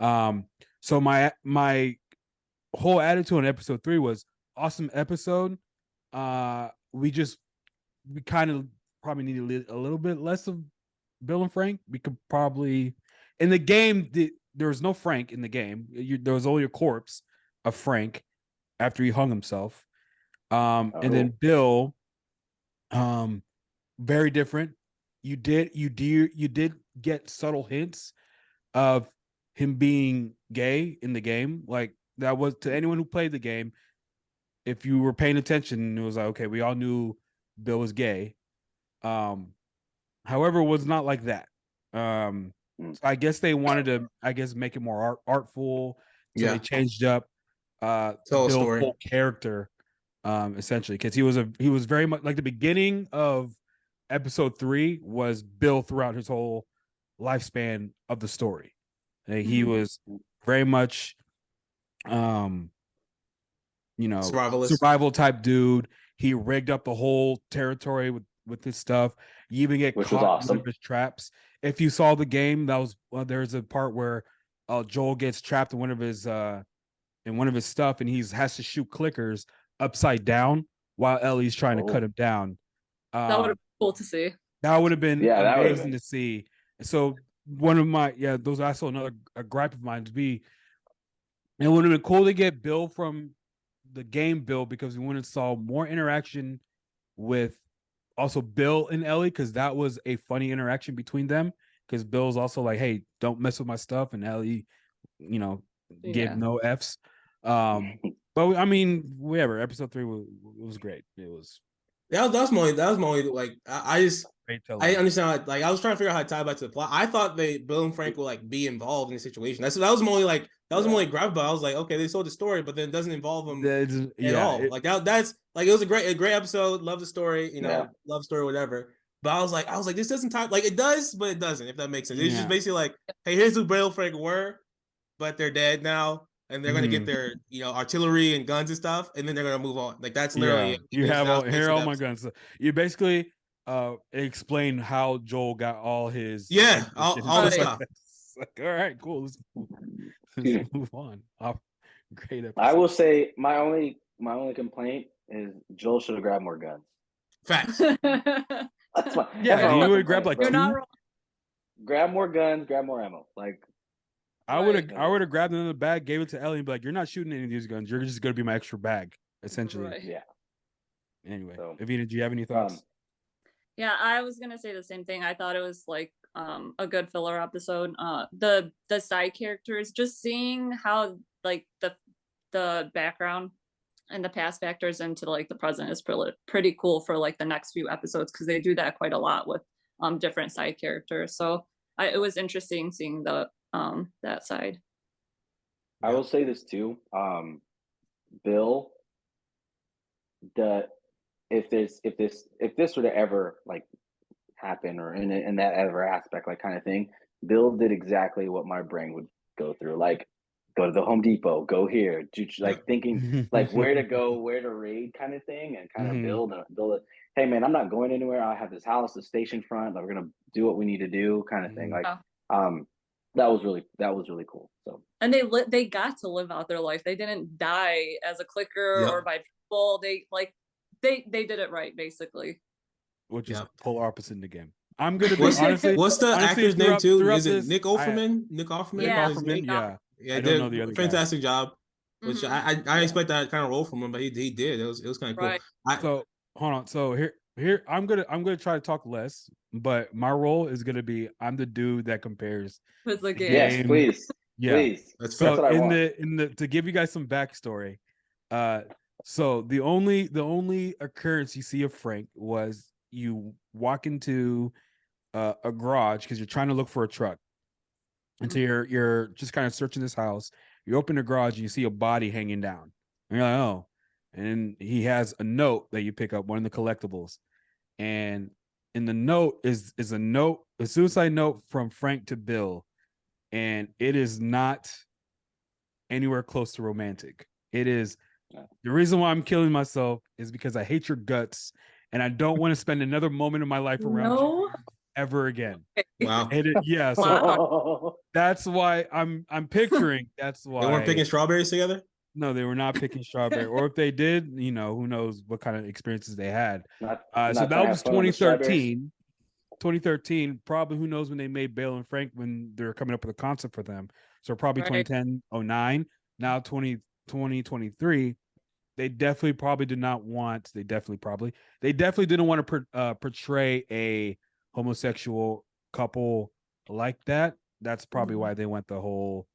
So my whole attitude on episode 3 was awesome episode. We kind of probably needed a little bit less of Bill and Frank. We could probably, in the game, there was no Frank in the game. There was only a corpse of Frank after he hung himself. And then Bill, very different. You did get subtle hints of him being gay in the game. Like that was, to anyone who played the game, if you were paying attention, it was like, okay, we all knew Bill was gay. However, it was not like that. So I guess they wanted to, make it more artful. So they changed up Tell a Bill's story. whole character, essentially, because he was very much like the beginning of episode 3 was Bill throughout his whole lifespan of the story. He was very much, survival type dude. He rigged up the whole territory with his stuff. You even get Which was caught in one awesome. of his traps. If you saw the game, that was there's a part where Joel gets trapped in one of his stuff, and he has to shoot clickers upside down while Ellie's trying to cut him down. That would have been cool to see. That would have been that would've amazing been. to see. So one of my those are also another gripe of mine to be. It would have been cool to get Bill from the game Bill, because we would have saw more interaction with also Bill and Ellie, because that was a funny interaction between them. Because Bill's also like, "Hey, don't mess with my stuff," and Ellie, give no Fs. But I mean, whatever. Episode 3 was great. It was That was my only like I great I television. understand like I was trying to figure out how to tie back to the plot. I thought Bill and Frank would like be involved in the situation. That was my only like that was my only gripe about. I was like, okay, they told the story, but then it doesn't involve them at all. Like that's like it was a great episode. Love the story, love story, whatever. But I was like, this doesn't tie like it does, but it doesn't, if that makes sense. It's just basically like, hey, here's who Bill and Frank were, but they're dead now. And they're gonna get their, artillery and guns and stuff, and then they're gonna move on. Like that's literally it. You have all my guns. You basically explain how Joel got all his all the stuff. Like, all right, cool. Let's move on. Great episode. I will say my only complaint is Joel should have grabbed more guns. Facts. That's my, you would grab like 2. Grab more guns, grab more ammo. Like I would have grabbed another bag, gave it to Ellie, and be like, "You're not shooting any of these guns. You're just gonna be my extra bag, essentially." Right. Yeah. Anyway, So, Evita, do you have any thoughts? Yeah, I was gonna say the same thing. I thought it was like a good filler episode. The side characters, just seeing how like the background and the past factors into like the present is pretty cool for like the next few episodes, because they do that quite a lot with different side characters. So it was interesting seeing the that side. I will say this too. Bill, if this were to ever like happen, or in that ever aspect, like kind of thing, Bill did exactly what my brain would go through. Like, go to the Home Depot, go here, like thinking like where to go, where to raid, kind of thing, and kind of build it. Hey man, I'm not going anywhere. I have this house, the station front. Like, we're gonna do what we need to do, kind of thing. Like, that was really cool. So, and they got to live out their life. They didn't die as a clicker or by people. They did it right, basically. Which is polar opposite in the game. I'm gonna be honestly. What's the actor's name too? Is it Nick Offerman? Nick Offerman. Yeah. Yeah, I don't know the other fantastic job. Which I expect that kind of role from him, but he did. It was kind of cool. Right. So hold on. So here I'm gonna try to talk less, but my role is gonna be, I'm the dude that compares the game. Yes, please. Yeah. Please. That's what I want. To give you guys some backstory, so the only occurrence you see of Frank was you walk into a garage because you're trying to look for a truck. And so you're just kind of searching this house. You open the garage and you see a body hanging down. And you're like, oh. And then he has a note that you pick up, one of the collectibles. And in the note is a suicide note from Frank to Bill. And it is not anywhere close to romantic. It is the reason why I'm killing myself is because I hate your guts and I don't want to spend another moment of my life around you ever again. Wow. So that's why I'm picturing. That's why they weren't picking strawberries together. No, they were not picking strawberry. Or if they did, who knows what kind of experiences they had. So that was 2013. 2013, probably who knows when they made Bill and Frank, when they're coming up with a concept for them. So probably 2010, 09. Now 2023. They definitely probably did not want. They definitely didn't want to portray a homosexual couple like that. That's probably why they went the whole,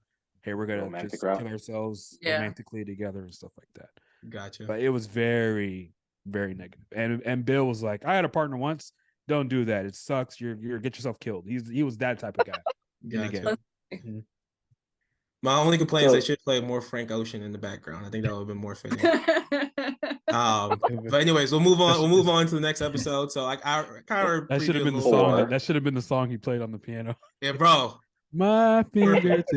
hey, we're gonna just kill ourselves romantically together and stuff like that. Gotcha. But it was very, very negative. And Bill was like, I had a partner once. Don't do that. It sucks. You're get yourself killed. He was that type of guy in the Gotcha. game. My only complaint is So- they should play more Frank Ocean in the background. I think that would have been more fitting. But anyways, we'll move on. We'll move on to the next episode. So I kind of That should have been the Four. song. That should have been the song he played on the piano. Yeah, bro. My fingertips.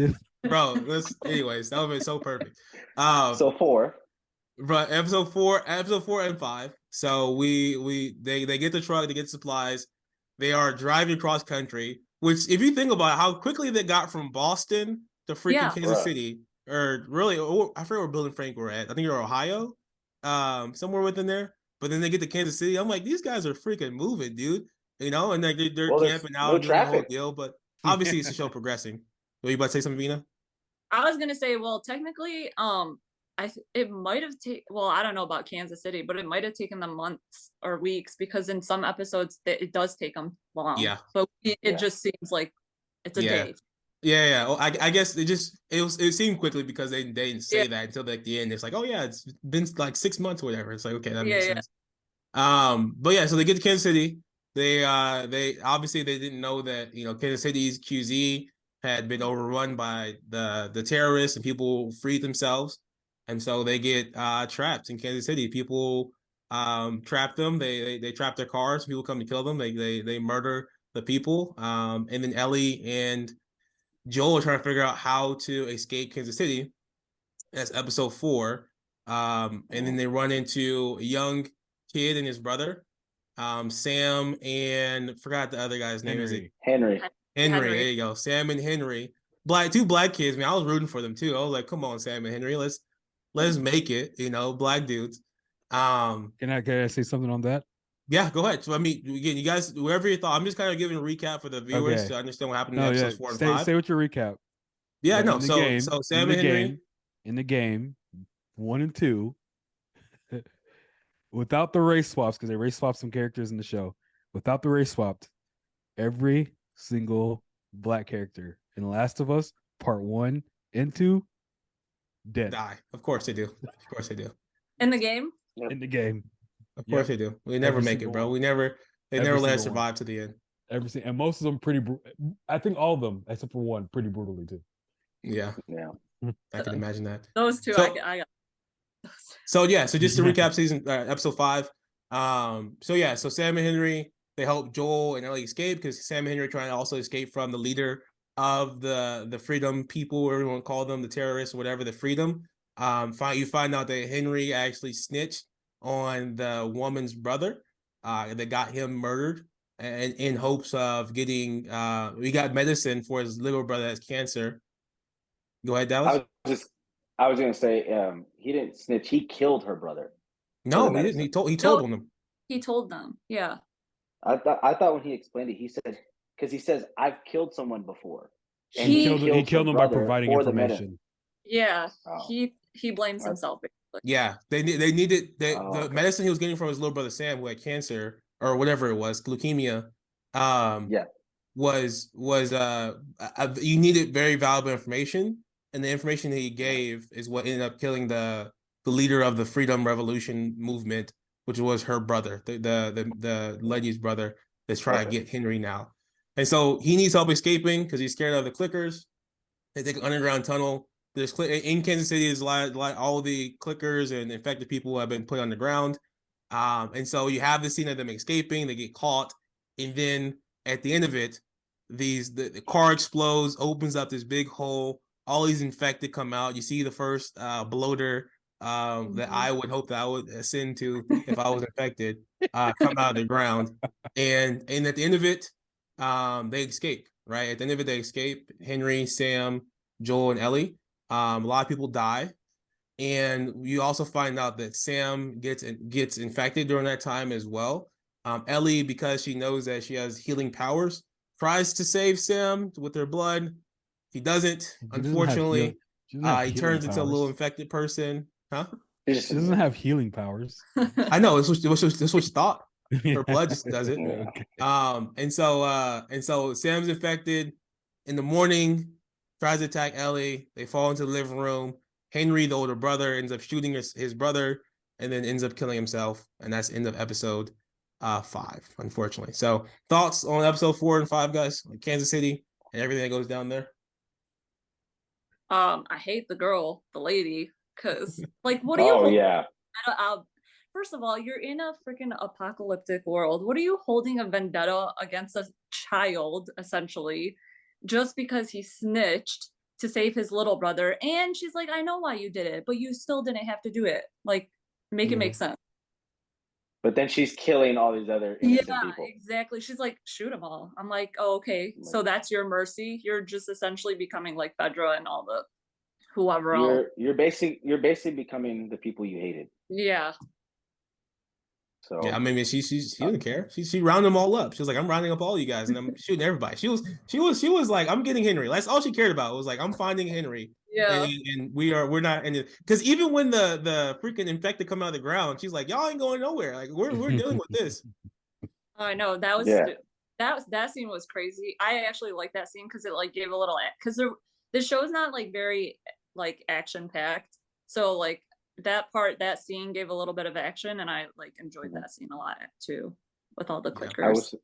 Bro, anyways, that would have been so perfect. So 4. But episode four and 5. So they get the truck, they get supplies. They are driving across country, which if you think about how quickly they got from Boston to freaking Yeah. Kansas Bruh. City, or really, I forget where Bill and Frank were at. I think they're Ohio, somewhere within there. But then they get to Kansas City. I'm like, these guys are freaking moving, dude. You know, and like they're Well, there's camping out no and doing the whole traffic. deal. But obviously, it's a show progressing. Were you about to say something, Vina? I was gonna say, well, technically, it might have taken. Well, I don't know about Kansas City, but it might have taken them months or weeks because in some episodes it does take them long. Yeah. But it Yeah. just seems like it's a Yeah. day. Yeah. Well, I guess it seemed quickly because they didn't say Yeah. that until like the end. It's like, oh yeah, it's been like 6 months or whatever. It's like, okay, that makes Yeah, sense. But yeah, so they get to Kansas City. They obviously they didn't know that, you know, Kansas City's QZ had been overrun by the terrorists and people freed themselves. And so they get trapped in Kansas City. People trap them. They trap their cars. People come to kill them. They murder the people. And then Ellie and Joel are trying to figure out how to escape Kansas City. That's episode 4. And then they run into a young kid and his brother, Sam and forgot the other guy's name. Is it Henry. Henry? Henry. There you go, Sam and Henry. Two black kids. Man, I was rooting for them too. I was like, come on, Sam and Henry, let's make it. You know, black dudes. Can I say something on that? Yeah, go ahead. So I mean, again, you guys, wherever you thought, I'm just kind of giving a recap for the viewers Okay. to understand what happened in No, yeah. episodes 4 and 5. Stay with your recap. Yeah, But no. in the So game- Sam in and the Henry. game, in the game 1 and 2, without the race swaps, because they race swapped some characters in the show. Without the race swapped, every single black character in The Last of Us Part 1 and 2 dead Die. Of course they do. Of course they do. In the game, in the game. Of course they do. We never Every make it, single bro. one. We never. They Every never let us single one. survive to the end. And most of them pretty. I think all of them, except for one, pretty brutally too. Yeah, Yeah. I can imagine that. those two, So- I got. So yeah, so just to recap episode 5. So yeah, so Sam and Henry, they help Joel and Ellie escape because Sam and Henry are trying to also escape from the leader of the Freedom people, whatever you want to call them, the terrorists, whatever, the Freedom. You find out that Henry actually snitched on the woman's brother that got him murdered, and in hopes of getting we got medicine for his little brother that has cancer. Go ahead, Dallas. I was gonna say he didn't snitch. He killed her brother. No, the he didn't. medicine. He told No. on them. He told them, yeah. I thought when he explained it, he said because he says I've killed someone before. And He He killed her them by brother providing for the medicine. information. Yeah, Oh. he blames What? himself. Basically. Yeah, they needed the Okay. medicine he was getting from his little brother Sam, who had cancer or whatever it was, leukemia. Yeah. Was you needed very valuable information, and the information that he gave is what ended up killing the leader of the Freedom Revolution movement, which was her brother, the lady's brother that's trying to Okay. get Henry now. And so he needs help escaping because he's scared of the clickers. They take an underground tunnel. There's in Kansas City is like all the clickers and infected people have been put on the ground. And so you have the scene of them escaping, they get caught, and then at the end of it, the car explodes, opens up this big hole, all these infected come out. You see the first bloater that I would hope that I would ascend to if I was infected, come out of the ground. And at the end of it, they escape, right? At the end of it, they escape. Henry, Sam, Joel, and Ellie. A lot of people die. And you also find out that Sam gets infected during that time as well. Ellie, because she knows that she has healing powers, tries to save Sam with her blood. He doesn't, unfortunately. He turns into a little infected person. Huh? He She doesn't have healing powers. I know, it's what you thought. Her blood just does it. Yeah. Okay. And so Sam's infected. In the morning, tries to attack Ellie. They fall into the living room. Henry, the older brother, ends up shooting his brother, and then ends up killing himself, and that's the end of episode 5, unfortunately. So thoughts on episode 4 and 5, guys? Like Kansas City and everything that goes down there. I hate the girl, the lady, because like, what do you? Oh yeah. First of all, you're in a freaking apocalyptic world. What are you holding a vendetta against a child, essentially, just because he snitched to save his little brother? And she's like, I know why you did it, but you still didn't have to do it. Like, make it make sense. But then she's killing all these other innocent people. Exactly. She's like, shoot them all. I'm like, oh, okay, so that's your mercy. You're just essentially becoming like Fedra and all the whoever else. You're basically becoming the people you hated. Yeah. So yeah, I mean, she didn't care. She rounded them all up. She was like, I'm rounding up all you guys, and I'm shooting everybody. She was like, I'm getting Henry. That's all she cared about. It was like, I'm finding Henry. Yeah. And we're not in it, because even when the freaking infected come out of the ground, she's like, y'all ain't going nowhere. Like we're dealing with this. I know that scene was crazy. I actually like that scene because it like gave a little, because the show's not like very like action packed, so like that scene gave a little bit of action, and I like enjoyed that scene a lot too, with all the clickers.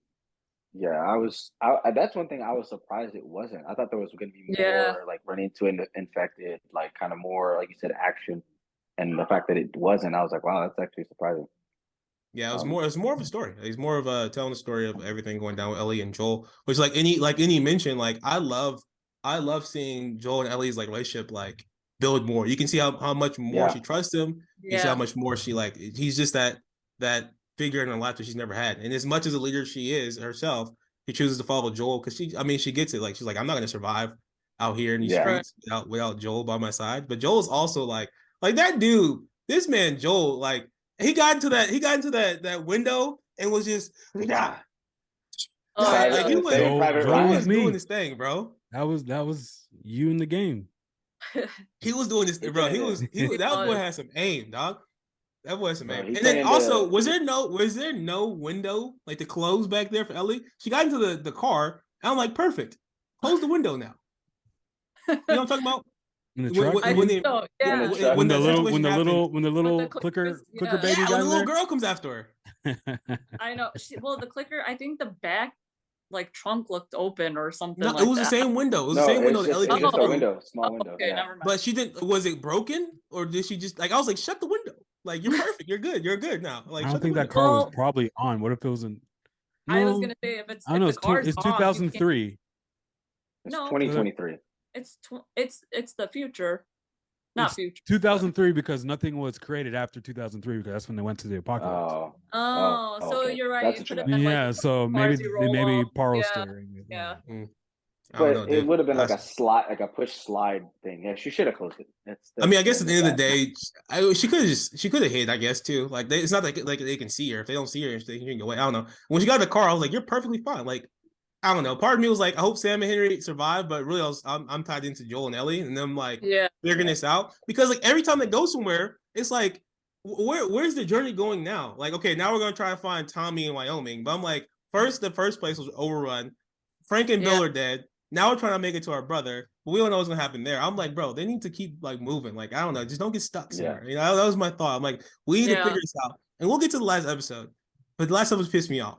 That's one thing I was surprised it wasn't. I thought there was going to be more like running into an infected, like kind of more like you said, action, and the fact that it wasn't, I was like, wow, that's actually surprising. Yeah, it was more of a story. It's more of a telling the story of everything going down with Ellie and Joel, which like any mention, like I love seeing Joel and Ellie's like relationship like build more. You can see how much more she trusts him. You see how much more she like, he's just that figure in her life that she's never had. And as much as a leader she is herself, she chooses to follow Joel because she gets it. Like she's like, I'm not gonna survive out here in these streets without Joel by my side. But Joel's also like that dude, this man Joel, like he got into that window and was just he was doing his thing, bro. That was you in the game. He was doing this, bro. That boy had some aim, dog. That boy had some aim. And then also, was there no window like to close back there for Ellie? She got into the car, and I'm like, perfect. Close the window now. You know what I'm talking about? In the truck? When the little clicker baby when the little there? girl comes after her. I know. The clicker, I think the back like trunk looked open or something. No, it was the same window. It was the same window that Ellie came through. A window, small window. Okay, never mind. But she didn't. Was it broken or did she just like? I was like, shut the window. Like you're perfect. You're good. You're good now. Like I don't think that car was probably on. What if it was in? I was gonna say if it's. I don't know. It's 2003. No, 2023. It's the future. Not future. 2003 because nothing was created after 2003 because that's when they went to the apocalypse. So okay. you're right. It been so maybe Paro steering. Yeah. But it would have been like a slide, like a push slide thing. Yeah, she should have closed it. I mean, I guess at the end of the day, she could have hid. I guess too. Like it's not like they can see her. If they don't see her, they can go away. I don't know. When she got in the car, I was like, you're perfectly fine. Like I don't know. Part of me was like, I hope Sam and Henry survive, but really, I'm tied into Joel and Ellie, and them like figuring this out because like every time they go somewhere, it's like, where's the journey going now? Like, okay, now we're gonna try to find Tommy in Wyoming, but I'm like, the first place was overrun. Frank and Bill are dead. Now we're trying to make it to our brother, but we don't know what's gonna happen there. I'm like, bro, they need to keep like moving. Like, I don't know, just don't get stuck somewhere. You know, that was my thought. I'm like, we need to figure this out, and we'll get to the last episode. But the last episode pissed me off.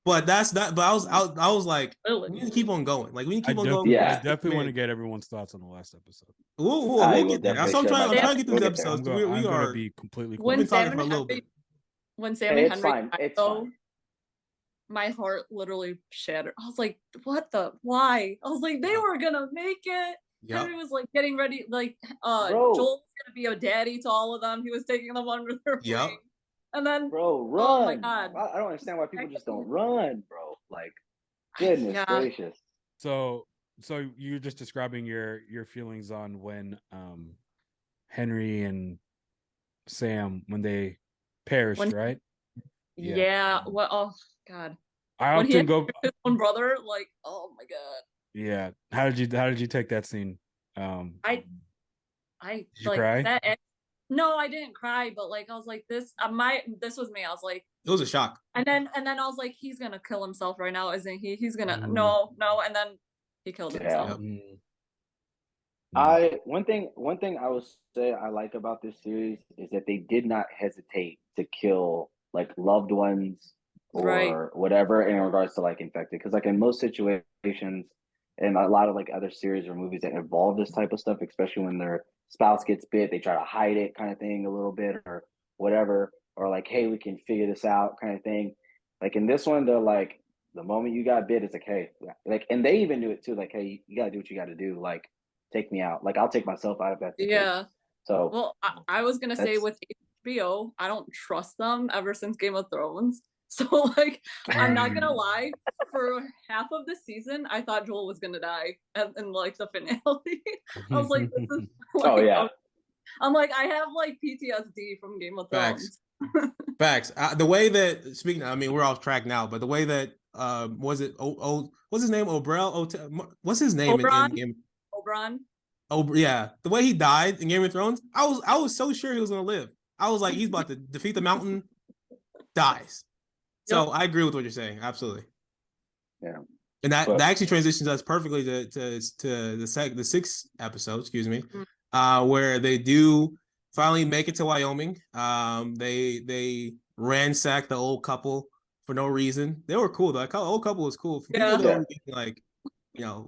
But that's that. But I was like, we need to keep on going. Like we need to keep on going. I definitely want to get everyone's thoughts on the last episode. We'll get there. So I'm trying to get through the episodes. I'm gonna be completely. When Sam for a little bit. When Sam and Henry died, though, my heart literally shattered. I was like, what the? Why? I was like, they were gonna make it. Henry was like getting ready. Like Joel was gonna be a daddy to all of them. He was taking them under their wing. And then, bro, run! Oh my god! I don't understand why people just don't run, bro. Like, goodness gracious. So you're just describing your feelings on when Henry and Sam when they perished, right? Yeah. Well, oh god. I often go his own brother. Like, oh my god. Yeah. How did you take that scene? I did you like cry? that. No, I didn't cry, but like I was like this. This was me. I was like, it was a shock. And then I was like, he's gonna kill himself right now, isn't he? He's gonna no, and then he killed himself. One thing I will say I like about this series is that they did not hesitate to kill like loved ones Right. or whatever in regards to like infected. Because like in most situations, and a lot of like other series or movies that involve this type of stuff, especially when their spouse gets bit, they try to hide it kind of thing a little bit or whatever, or like, hey, we can figure this out kind of thing. Like in this one, they're like, the moment you got bit, it's like, hey, like, and they even do it too, like, hey, you gotta do what you gotta do, like take me out. Like I'll take myself out if that's the case. Yeah. So Well, I was gonna say that's with HBO, I don't trust them ever since Game of Thrones. So like, I'm not gonna lie. For half of the season, I thought Joel was gonna die, and in like the finale, I was like, "This is oh like," yeah. I'm like, I have like PTSD from Game of Facts. Thrones. Facts. The way that speaking, I mean, we're off track now, but the way that was it? What's his name? What's his name Oberon, in Game? Oberon. Oh yeah, the way he died in Game of Thrones, I was so sure he was gonna live. I was like, he's about to defeat the mountain, dies. So Yep. I agree with what you're saying, absolutely. Yeah. And that But actually transitions us perfectly to the sixth episode, excuse me, Mm. where they do finally make it to Wyoming. They ransack the old couple for no reason. They were cool though. The old couple was cool. For people Yeah. that yeah. were getting, like,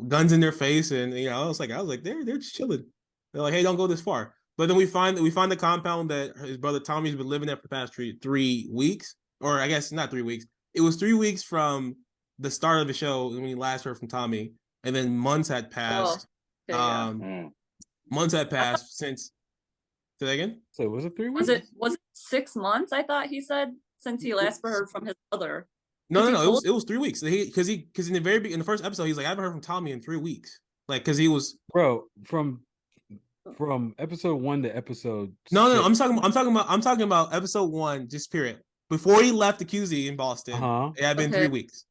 guns in their face, and I was like they're just chilling. They're like, hey, don't go this far. But then we find the compound that his brother Tommy's been living there for the past 3 weeks, or I guess not 3 weeks. It was 3 weeks from the start of the show when we last heard from Tommy, and then months had Oh, passed. okay, yeah. Mm. Months had I thought, passed since. Say that again. So was it 3 weeks? was it 6 months? I thought he said since he last heard from his brother. No, 'Cause no, he no. told It was 3 weeks. Because in the first episode, he's like, I haven't heard from Tommy in 3 weeks. Like, because he was Bro, from episode 1 to episode no. 6. I'm talking about episode 1, just period. Before he left the QZ in Boston, Uh-huh. it had been Okay. 3 weeks.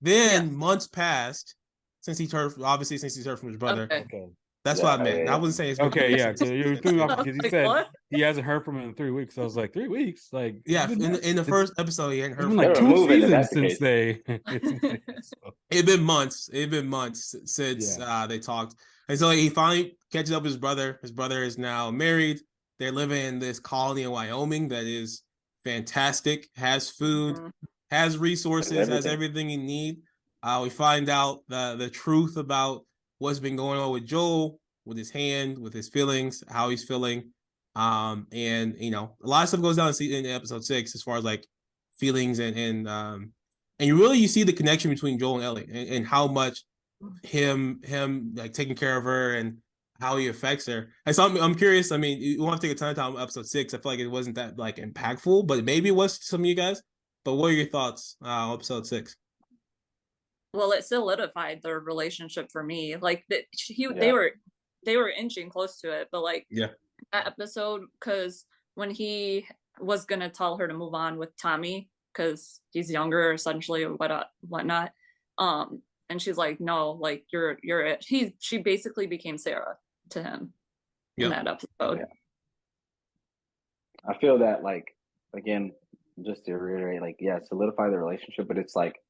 Then Yes. months passed since he's heard from his brother. Okay. Okay. That's Yeah, what I meant. yeah. I wasn't saying it's been Okay, 3 yeah. weeks So since- you threw me off because he Like, said what? he hasn't heard from him in 3 weeks. So I was like, 3 weeks? Like, Yeah, it's been in the first episode, he hadn't it's heard been from like They were him. 2 moving if seasons that's the since case. they so, It'd been months. It'd been months since Yeah. they talked, and so he finally catches up with his brother. His brother is now married. They're living in this colony in Wyoming that is fantastic. Has food, Mhm. has resources, has everything. everything you need. We find out the truth about what's been going on with Joel, with his hand, with his feelings, how he's feeling. And a lot of stuff goes down in episode 6 as far as like feelings and you see the connection between Joel and Ellie, and how much him like taking care of her and how he affects her. And so I'm curious. I mean, you want to take a ton of time on episode 6. I feel like it wasn't that like impactful, but maybe it was to some of you guys. But what are your thoughts on episode 6? Well, it solidified their relationship for me. Like that, Yeah. they were inching close to it, but like Yeah. that episode, because when he was gonna tell her to move on with Tommy because he's younger, essentially, or whatnot, and she's like, no, like you're it. She basically became Sarah to him in Yeah. that episode. Yeah. I feel that, like, again, just to reiterate, like, yeah, solidify the relationship, but it's like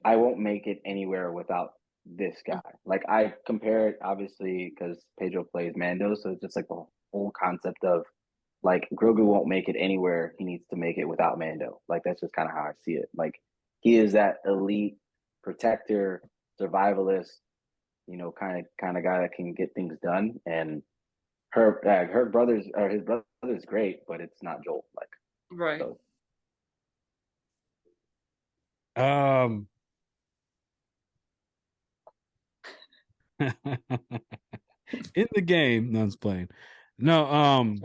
I won't make it anywhere without this guy. Like I compare it obviously because Pedro plays Mando, so it's just like the whole concept of like Grogu won't make it anywhere he needs to make it without Mando. Like that's just kind of how I see it. Like he is that elite protector, survivalist, kind of guy that can get things done. And her brother's or his brother's great, but it's not Joel. Like Right. so. In the game, no one's playing. No,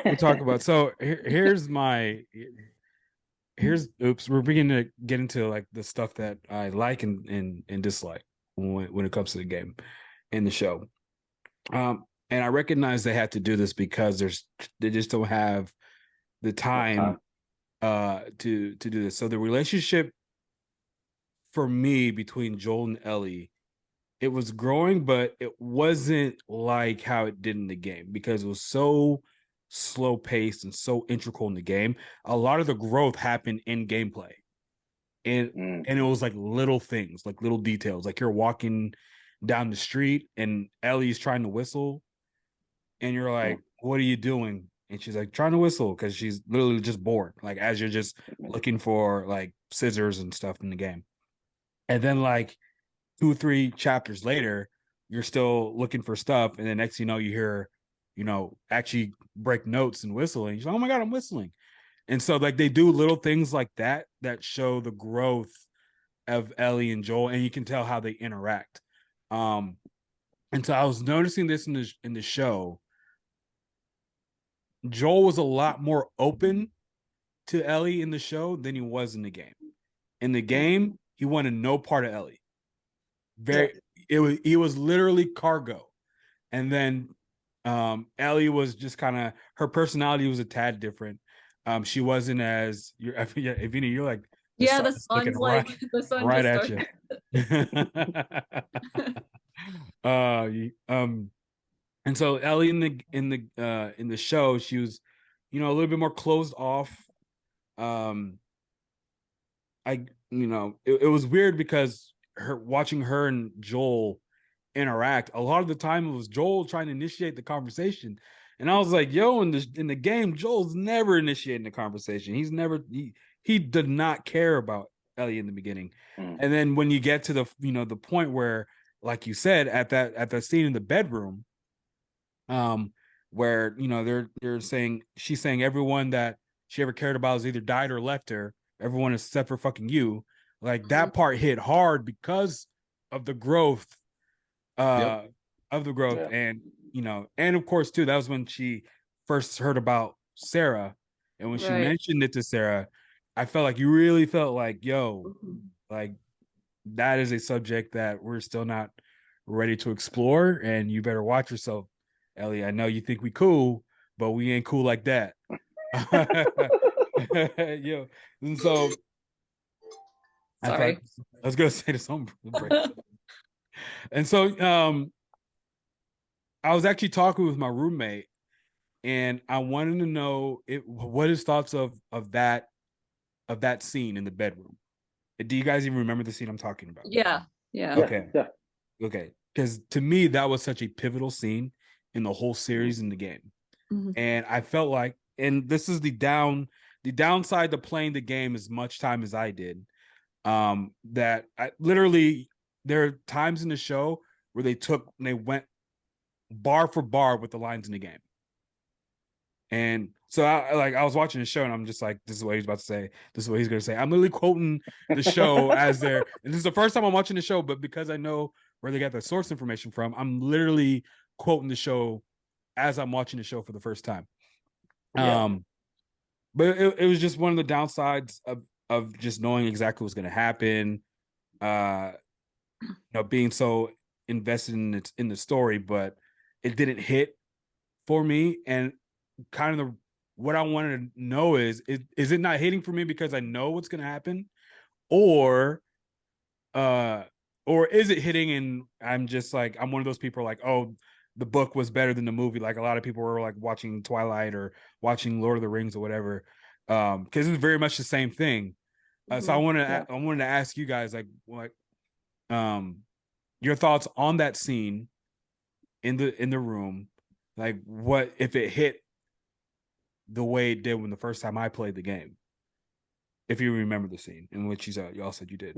we talk about so here's we're beginning to get into like the stuff that I like and dislike when it comes to the game and the show. And I recognize they had to do this because they just don't have the time to do this. So the relationship for me between Joel and Ellie, it was growing, but it wasn't like how it did in the game because it was so slow paced and so integral in the game. A lot of the growth happened in gameplay. And it was like little things, like little details, like you're walking down the street and Ellie's trying to whistle, and you're like, what are you doing? And she's like, trying to whistle, because she's literally just bored, like as you're just looking for like scissors and stuff in the game. And then like 2-3 chapters later, you're still looking for stuff, and then next you know, you hear, actually break notes and whistling. She's like, oh my god, I'm whistling. And so like they do little things like that show the growth of Ellie and Joel, and you can tell how they interact. And so I was noticing this in the show. Joel was a lot more open to Ellie in the show than he was in the game. In the game, he wanted no part of Ellie. He was literally cargo. And then Ellie was just kind of, her personality was a tad different. She wasn't as Evina, you're like, the sun's like right, the sun right just at you. And so Ellie in the show, she was, a little bit more closed off. It was weird because watching her and Joel interact, a lot of the time it was Joel trying to initiate the conversation, and I was like, yo, in the game, Joel's never initiating the conversation. He did not care about Ellie in the beginning. And then when you get to the point where, like you said, at that scene in the bedroom, where they're saying, she's saying everyone that she ever cared about has either died or left her, everyone except for fucking you. Like that part hit hard because of the growth Yep. And and of course too, that was when she first heard about Sarah, and when she mentioned it to Sarah, I felt like you really felt like, yo, like that is a subject that we're still not ready to explore, and you better watch yourself, Ellie. I know you think we cool, but we ain't cool like that. Yo, and so Sorry. I was gonna say this on break. And so I was actually talking with my roommate, and I wanted to know what his thoughts of that scene in the bedroom. Do you guys even remember the scene I'm talking about? Yeah. Okay, because to me that was such a pivotal scene in the whole series in the game. And I felt like, and this is the downside to playing the game as much time as I did, that I literally, there are times in the show where they went bar for bar with the lines in the game. And so I was watching the show, and I'm just like, this is what he's about to say. This is what he's going to say. I'm literally quoting the show as there. And this is the first time I'm watching the show, but because I know where they got the source information from, I'm literally quoting the show as I'm watching the show for the first time. But it was just one of the downsides of just knowing exactly what's going to happen. Being so invested in the story, but it didn't hit for me. And kind of what I wanted to know is it not hitting for me because I know what's going to happen, or is it hitting and I'm just like, I'm one of those people like, oh, the book was better than the movie, like a lot of people were like watching Twilight or watching Lord of the Rings or whatever, because it's very much the same thing. So I wanted to ask you guys like your thoughts on that scene in the room, like what if it hit the way it did when the first time I played the game, if you remember the scene in which you all said you did.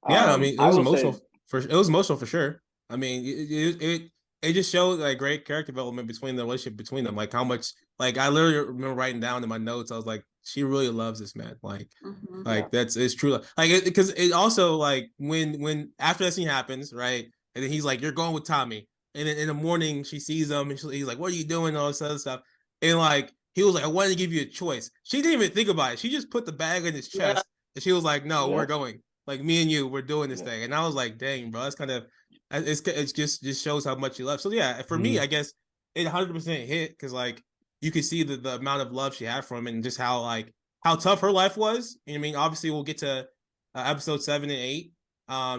I mean, it was emotional. It was emotional for sure. I mean, it just showed like great character development between the relationship between them. Like how much, like I literally remember writing down in my notes, I was like, she really loves this man. Like it's true. Like because it also like when after that scene happens, right, and then he's like, you're going with Tommy, and then in the morning she sees him and he's like, what are you doing, all this other stuff, and like he was like, I wanted to give you a choice. She didn't even think about it. She just put the bag in his chest, and she was like, no, we're going. Like me and you, we're doing this thing. And I was like, dang, bro, that's kind of, it's just shows how much you love. So yeah, for me, I guess it 100% hit because like you could see the amount of love she had for him and just how tough her life was. I mean, obviously we'll get to episode 7 and 8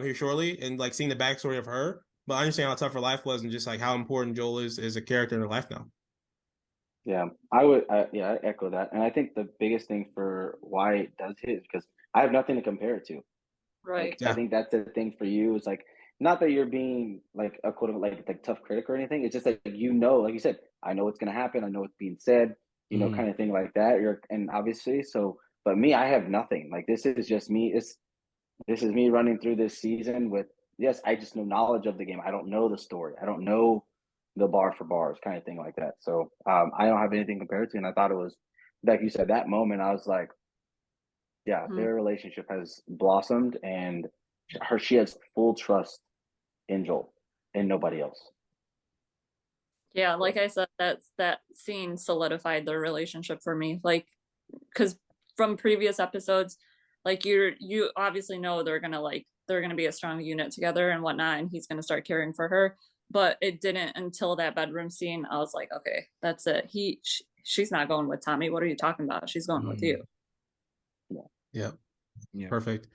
here shortly, and like seeing the backstory of her. But I understand how tough her life was and just like how important Joel is as a character in her life now. Yeah, I echo that. And I think the biggest thing for why it does hit is because I have nothing to compare it to. Right. Like, I think that's the thing for you is like, not that you're being like a quote like tough critic or anything. It's just that you know, like you said, I know what's gonna happen. I know what's being said. You know, Mhm. kind of thing like that. And obviously, so but me, I have nothing. Like this is just me. This is me running through this season with yes, I just know knowledge of the game. I don't know the story. I don't know the bar for bars kind of thing like that. So I don't have anything compared to. And I thought it was like you said that moment. I was like, yeah, Mhm. their relationship has blossomed, and she has full trust in Joel and nobody else. Yeah, like I said, that scene solidified their relationship for me. Like, because from previous episodes, like you obviously know they're gonna be a strong unit together and whatnot, and he's gonna start caring for her. But it didn't until that bedroom scene. I was like, okay, that's it. She's not going with Tommy. What are you talking about? She's going with you. Yeah, Yeah. perfect.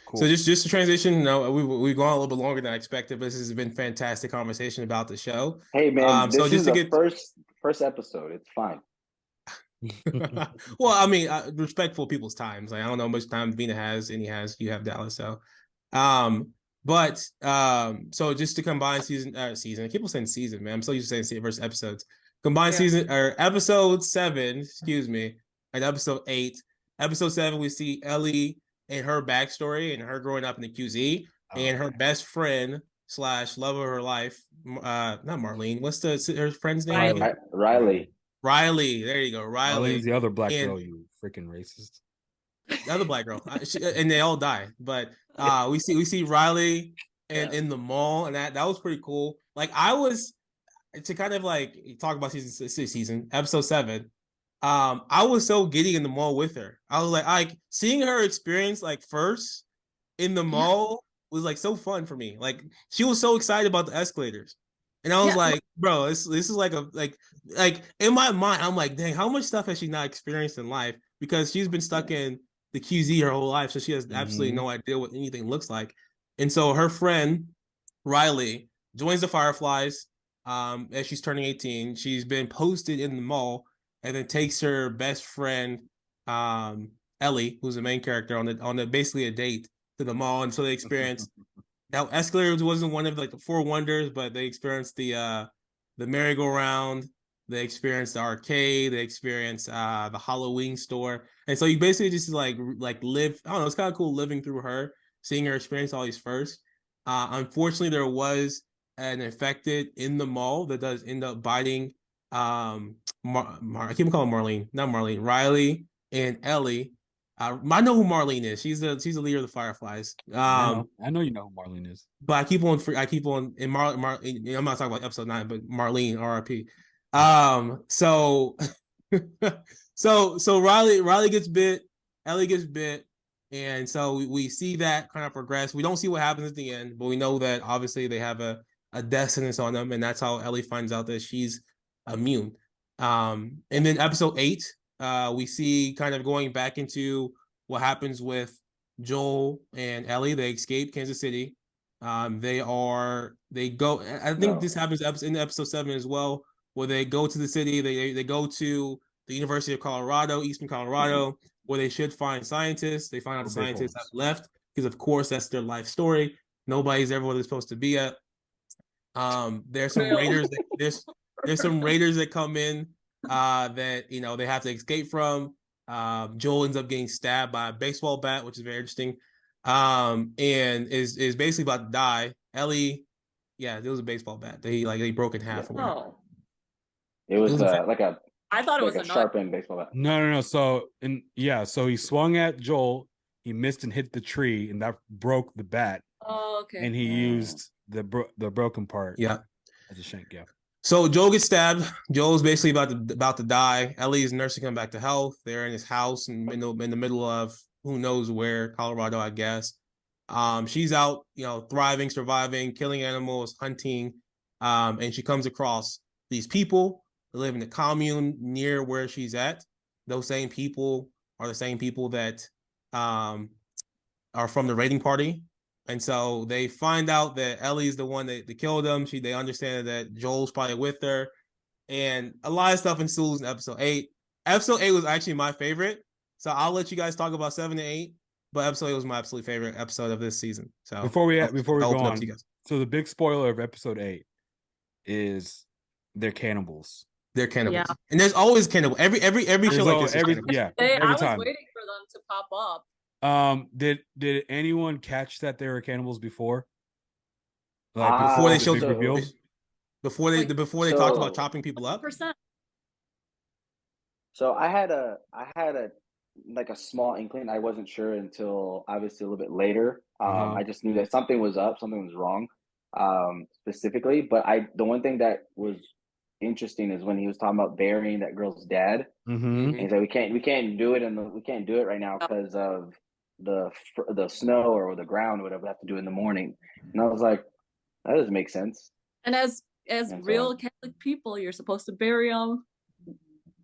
Cool. So just to transition, no, we've gone a little bit longer than I expected, but this has been fantastic conversation about the show. Hey man, So this is just to the get, first episode. It's fine. well, I mean, respectful people's times. Like I don't know how much time Vina has, and you have Dallas. So, um, so just to combine season, I keep on saying season, man. I'm so used to saying season versus episodes. Combine Yeah. season or episode 7, excuse me, and episode 8. Episode 7, we see Ellie and her backstory and her growing up in the QZ, and her best friend slash love of her life, not Marlene. What's her friend's name? Riley. again? Riley. Riley. There you go, Marlene's Riley. the other black And girl, you freaking racist. the other black girl, and they all die. But we see Riley in the mall, and that was pretty cool. Like I was to kind of like talk about season episode 7. I was so giddy in the mall with her. I was like seeing her experience like first in the mall was like so fun for me. Like she was so excited about the escalators. And I was Yeah. like, bro, this is like like in my mind, I'm like, dang, how much stuff has she not experienced in life? Because she's been stuck in the QZ her whole life, so she has absolutely no idea what anything looks like. And so her friend Riley joins the Fireflies as she's turning 18. She's been posted in the mall, and then takes her best friend Ellie, who's the main character, on the basically a date to the mall. And so they experience now escalators wasn't one of like the 4 wonders, but they experienced the merry-go-round, they experienced the arcade, they experienced the Halloween store. And so you basically just like live, I don't know, it's kind of cool living through her, seeing her experience all these first. Unfortunately, there was an infected in the mall that does end up biting I keep calling Marlene, not Marlene, Riley and Ellie. I know who Marlene is. She's the leader of the Fireflies. I know you know who Marlene is. But I keep on in I'm not talking about episode 9, but Marlene RIP. So so Riley gets bit, Ellie gets bit, and so we see that kind of progress. We don't see what happens at the end, but we know that obviously they have a death sentence on them, and that's how Ellie finds out that she's immune. And then episode 8, we see kind of going back into what happens with Joel and Ellie. They escape Kansas City. They go. I think this happens in episode 7 as well, where they go to the city. They go to the University of Colorado, Eastern Colorado, where they should find scientists. They find out the scientists have left because, of course, that's their life story. Nobody's ever where they're supposed to be at. There's some raiders. There's some raiders that come in that they have to escape from. Joel ends up getting stabbed by a baseball bat, which is very interesting. And is basically about to die. Ellie, yeah, there was a baseball bat that he broke in half. Oh, It was like a I thought it was a sharp end baseball bat. No. So he swung at Joel, he missed and hit the tree, and that broke the bat. Oh, okay. And he used the broken part. Yeah. As a shank. Yeah. So Joel gets stabbed. Joel's basically about to die. Ellie's nursing him back to health. They're in his house in the middle of who knows where, Colorado, I guess. She's out, thriving, surviving, killing animals, hunting, and she comes across these people that live in the commune near where she's at. Those same people are the same people that are from the raiding party. And so they find out that Ellie's the one that killed them. They understand that Joel's probably with her. And a lot of stuff ensues in episode 8. Episode 8 was actually my favorite. So I'll let you guys talk about 7 and 8. But episode 8 was my absolute favorite episode of this season. So Before we go on, So the big spoiler of episode 8 is they're cannibals. They're cannibals, Yeah. and there's always cannibal. Every show like this is cannibals. yeah, I every was time. waiting for them to pop up. Did anyone catch that they were cannibals before? Before they the showed big reveal? before they Wait, talked about chopping people up. Percent. So I had a like a small inkling. I wasn't sure until obviously a little bit later. I just knew that something was up, something was wrong, specifically. But the one thing that was interesting is when he was talking about burying that girl's dad. Mm-hmm. And he said we can't do it, and we can't do it right now because of the snow or the ground, or whatever we have to do in the morning. And I was like, that doesn't make sense. And as And real so- Catholic people, you're supposed to bury them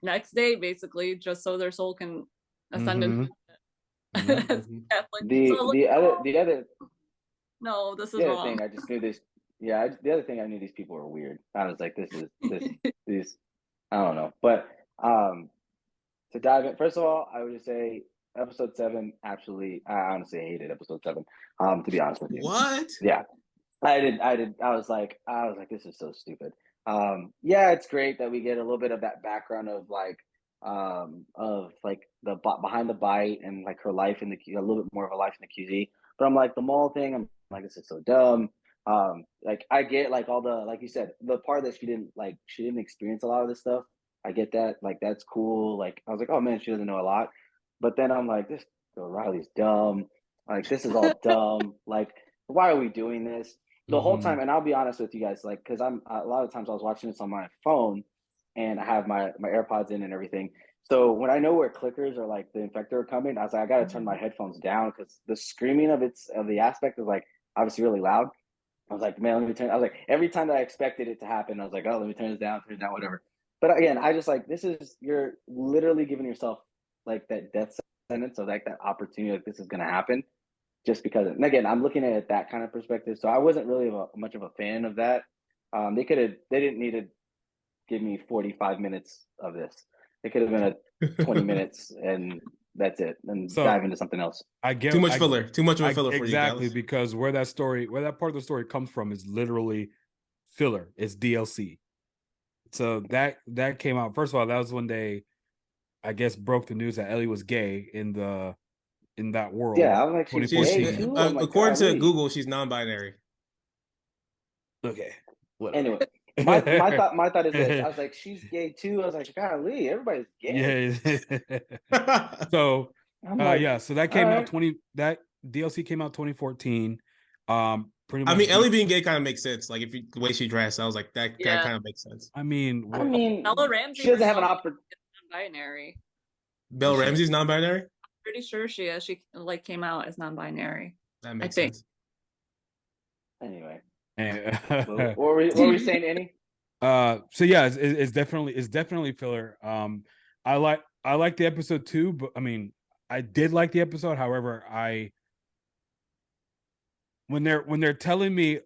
next day, basically, just so their soul can ascend Mhm. into Mhm. as Catholic. The So, like, the other no, this is the other wrong. thing I just knew this. Yeah, the other thing I knew these people were weird. I was like, these. I don't know, but to dive in. First of all, I would just say episode 7. Absolutely, I honestly hated episode 7. To be honest with you. What? Yeah, I did. I was like, this is so stupid. Yeah, it's great that we get a little bit of that background of like the behind the bite and like her life in a little bit more of a life in the QZ. But I'm like the mall thing. I'm like, this is so dumb. Like I get like all the, like you said, the part that she didn't experience a lot of this stuff. I get that. Like that's cool. Like I was like, oh man, she doesn't know a lot. But then I'm like, this girl Riley's dumb. Like this is all dumb. Like why are we doing this? The whole time, and I'll be honest with you guys, like, because I'm a lot of times I was watching this on my phone, and I have my AirPods in and everything. So when I know where clickers or like the infector are coming, I was like, I gotta turn my headphones down because the screaming of the aspect is like obviously really loud. I was like, man, let me turn. I was like, every time that I expected it to happen, I was like, oh, let me turn this down, whatever. But again, I just like you're literally giving yourself like that death sentence of like that opportunity, like this is gonna happen just because. And again, I'm looking at it that kind of perspective. So I wasn't really much of a fan of that. They didn't need to give me 45 minutes of this. It could have been a 20 minutes and that's it. And dive into something else. I get Too much filler. Too much of a filler for you. Exactly, Dallas. because where that part of the story comes from is literally filler. It's DLC. So that came out. First of all, that was when they, I guess, broke the news that Ellie was gay in that world. Yeah, I'm like, she's gay too. I'm like, according to golly. Google, she's non-binary. Okay. Anyway, my thought is this. I was like, she's gay too. I was like, golly, everybody's gay. Yeah. So I'm like, yeah, so that came out right. that DLC came out 2014. Pretty much. I mean, Ellie being gay kind of makes sense. Like if you, the way she dressed, I was like, that Yeah. kind of makes sense. I mean, Bella Ramsey she doesn't have an herself opportunity. is non-binary. Belle Ramsey's non-binary. Pretty sure she is. She like came out as non-binary. That makes think. sense. Anyway, and, what were we saying, Annie? so yeah, it's definitely filler. I like the episode too, but I mean, I did like the episode. However, when they're telling me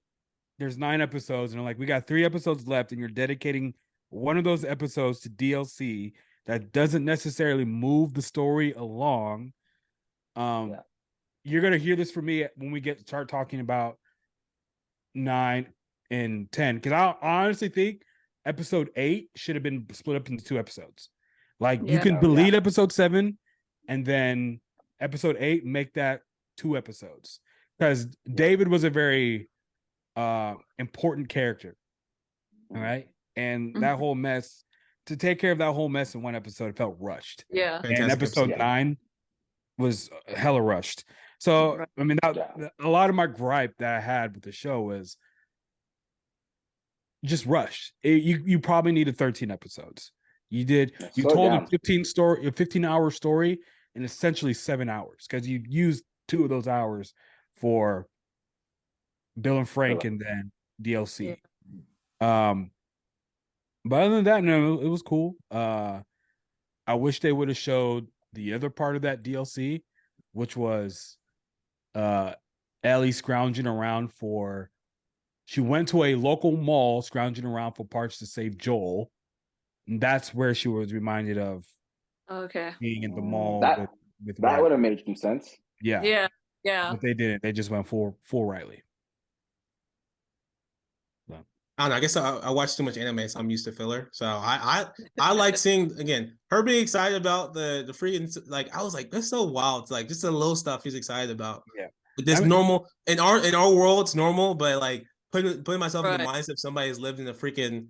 there's 9 episodes and they're like, we got 3 episodes left, and you're dedicating one of those episodes to DLC that doesn't necessarily move the story along. You're gonna hear this from me when we start talking about 9 and 10, because I honestly think episode 8 should have been split up into 2 episodes. Like you can delete episode 7 and then episode 8, make that 2 episodes, because David was a very important character. All right. And that whole mess, to take care of that whole mess in 1 episode, felt rushed. Yeah. Fantastic And episode 9 was hella rushed. So I mean, a lot of my gripe that I had with the show was just rushed. You probably needed 13 episodes. You told a 15-hour story in essentially 7 hours, because you used 2 of those hours for Bill and Frank and then DLC. But other than that, no, it was cool. I wish they would have showed the other part of that DLC, which was Ellie scrounging around she went to a local mall scrounging around for parts to save Joel. And that's where she was reminded of being in the mall. That would have made some sense. Yeah. Yeah. But they didn't. They just went full Riley. I don't know. I guess I watch too much anime, so I'm used to filler. So I like seeing again her being excited about the freaking like I was like that's so wild. It's like just the little stuff she's excited about. Yeah. But this I mean- normal in our world it's normal, but like putting myself in the Right. mindset of somebody who's lived in a freaking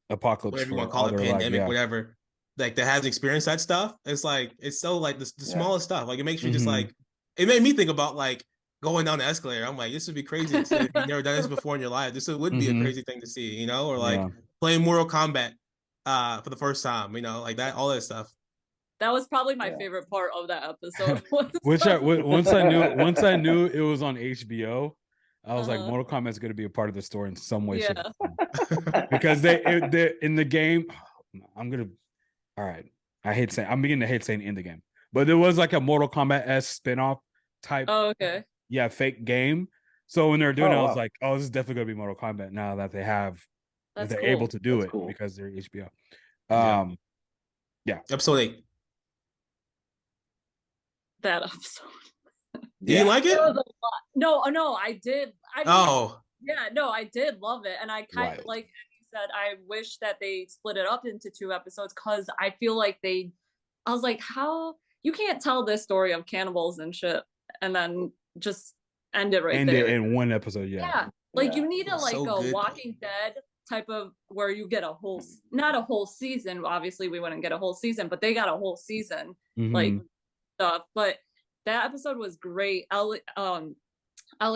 Apocalypse whatever you for want to call all it, their life, pandemic, yeah. whatever, like that has experienced that stuff. It's like it's so like the smallest stuff. Like it makes you just Mhm. like it made me think about like going down the escalator. I'm like, this would be crazy. If you've never done this before in your life, this would be a Mhm. crazy thing to see, you know, or like Yeah. playing Mortal Kombat for the first time, you know, like that, all that stuff. That was probably my Yeah. favorite part of that episode. was Which the- once I knew it was on HBO, I was like, Uh-huh. Mortal Kombat is going to be a part of the story in some way, shape, Yeah. or form. Because they in the game. I'm gonna. All right, I'm beginning to hate saying in the game, but there was like a Mortal Kombat-esque spinoff type, Oh, okay. yeah, fake game. So when they're doing Oh, it, I was wow. like, oh, this is definitely gonna be Mortal Kombat now that That's they're cool. able to do That's it cool. because they're HBO. Yeah. Episode 8. That episode. Do you like It it? was a lot. No, I did. I mean, Oh, yeah, no, I did love it. And I kind of Wild. like you said, I wish that they split it up into 2 episodes because I feel like I was like, how you can't tell this story of cannibals and shit and then just end it right and there. in one episode, yeah. Yeah. Like Yeah. you need It's like so a good, Walking Dead type of where you get a whole, not a whole season. Obviously, we wouldn't get a whole season, but they got a whole season like Mhm. stuff. But that episode was great. Ellie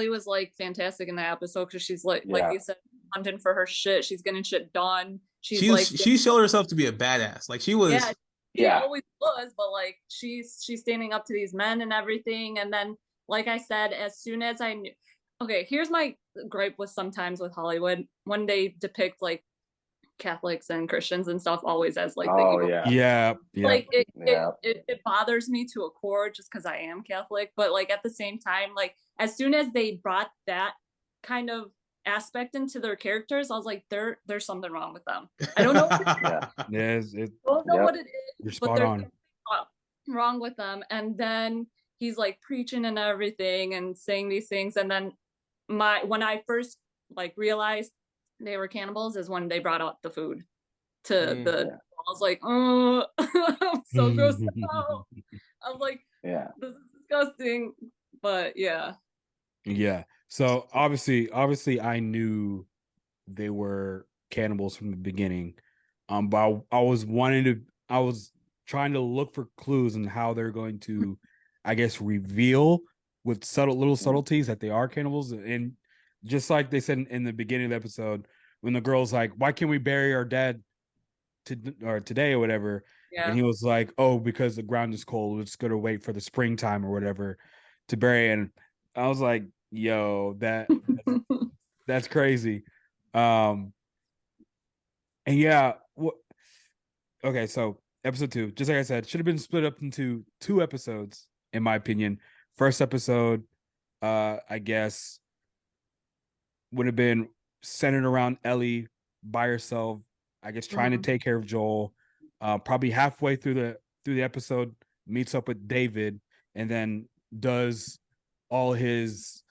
was like fantastic in that episode because she's like Yeah. you said, hunting for her shit. She's getting shit done. She's she like, she showed herself to be a badass. Like she was. yeah, she Yeah. always was, but like she's standing up to these men and everything. And then, like I said, as soon as I knew, okay, here's my gripe with sometimes with Hollywood when they depict like Catholics and Christians and stuff always as like the Oh, evil. yeah. Yeah, yeah. Like Yeah. it bothers me to a core just because I am Catholic, but like at the same time, like as soon as they brought that kind of aspect into their characters, I was like, there's something wrong with them. I don't know. Yeah. Yeah, Don't know Yep. what it you're is, but spot there's on. something wrong with them. And then he's like preaching and everything and saying these things. And then when I first like realized they were cannibals is when they brought out the food to the. Yeah. I was like, oh, I'm so grossed out. I was like, Yeah. this is disgusting. But yeah. Yeah. So obviously I knew they were cannibals from the beginning. But I was trying to look for clues on how they're going to, I guess, reveal with little subtleties that they are cannibals. And just like they said in the beginning of the episode, when the girl's like, why can't we bury our dad today or whatever? Yeah. And he was like, oh, because the ground is cold, we're just gonna wait for the springtime or whatever to bury. And I was like, yo, that's crazy. And yeah, okay, so episode 2, just like I said, should have been split up into 2 episodes, in my opinion. First episode, I guess, would have been centered around Ellie by herself, I guess, trying to take care of Joel. Probably halfway through the episode, meets up with David, and then does all his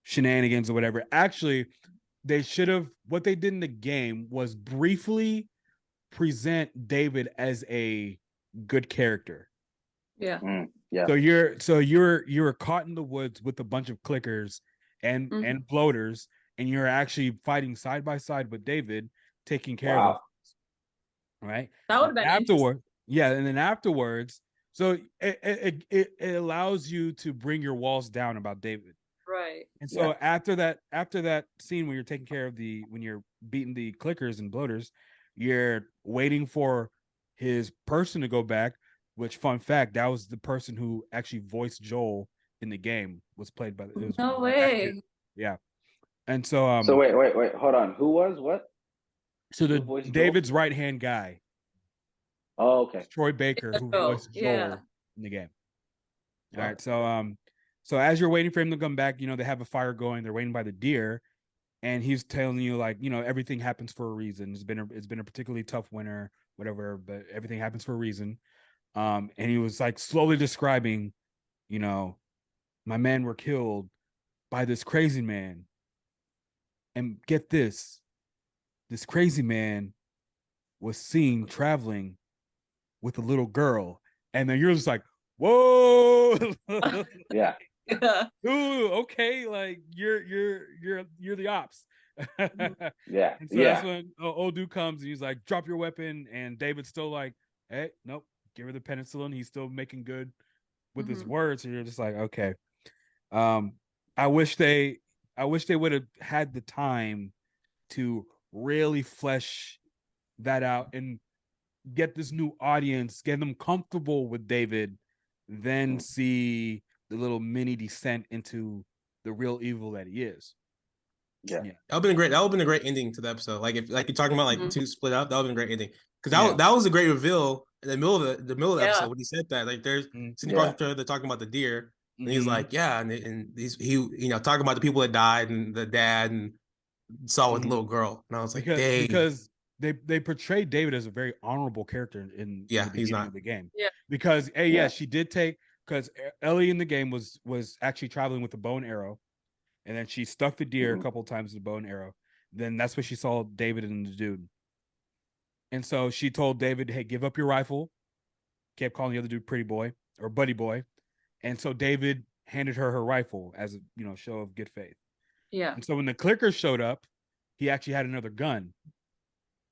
shenanigans or whatever. Actually, they should have, what they did in the game was briefly present David as a good character. Yeah. Yeah. So you're caught in the woods with a bunch of clickers and bloaters, and you're actually fighting side by side with David, taking care of him. Right? That would have been afterward. Yeah, and then afterwards, so it allows you to bring your walls down about David. right. And so after that scene when you're taking care of when you're beating the clickers and bloaters, you're waiting for his person to go back, which, fun fact, that was the person who actually voiced Joel in the game, was played by No way. Yeah. And so So wait, hold on. Who was what? so who voiced Joel? David's right hand guy, Oh, okay. Troy Baker, who Oh, voiced Joel yeah. in the game. Oh. All right, so as you're waiting for him to come back, they have a fire going. They're waiting by the deer, and he's telling you, like, everything happens for a reason. It's been a particularly tough winter, whatever, but everything happens for a reason. And he was like slowly describing, my men were killed by this crazy man, and get this, this crazy man was seen traveling with a little girl, and then you're just like, whoa. Yeah. Yeah. Ooh, okay, like you're the ops. Yeah. And so that's Yeah. when old dude comes and he's like, drop your weapon, and David's still like, hey, nope, give her the penicillin. He's still making good with his words, and you're just like, okay. um I wish they would have had the time to really flesh that out and get this new audience, get them comfortable with David, then see the little mini descent into the real evil that he is. Yeah. That would have been great. That would have been a great ending to the episode. Like if like you're talking about like two split up, that would have been a great ending. Because Yeah. that was a great reveal in the middle of the middle of the Yeah. episode when he said that. Like there's sitting Yeah. across each other, they're talking about the deer, and he's Mhm. like, yeah, and he's talking about the people that died and the dad and saw with the Mhm. little girl. And I was like, because dang. because they portrayed David as a very honorable character in Yeah, the he's beginning not. of the game. Yeah. Because Yeah. she did take, because Ellie in the game was actually traveling with a bow and arrow, and then she stuck the deer a couple times with the bow and arrow. Then that's when she saw David and the dude. And so she told David, hey, give up your rifle. Kept calling the other dude pretty boy or buddy boy. And so David handed her rifle as a show of good faith. Yeah. And so when the clicker showed up, he actually had another gun.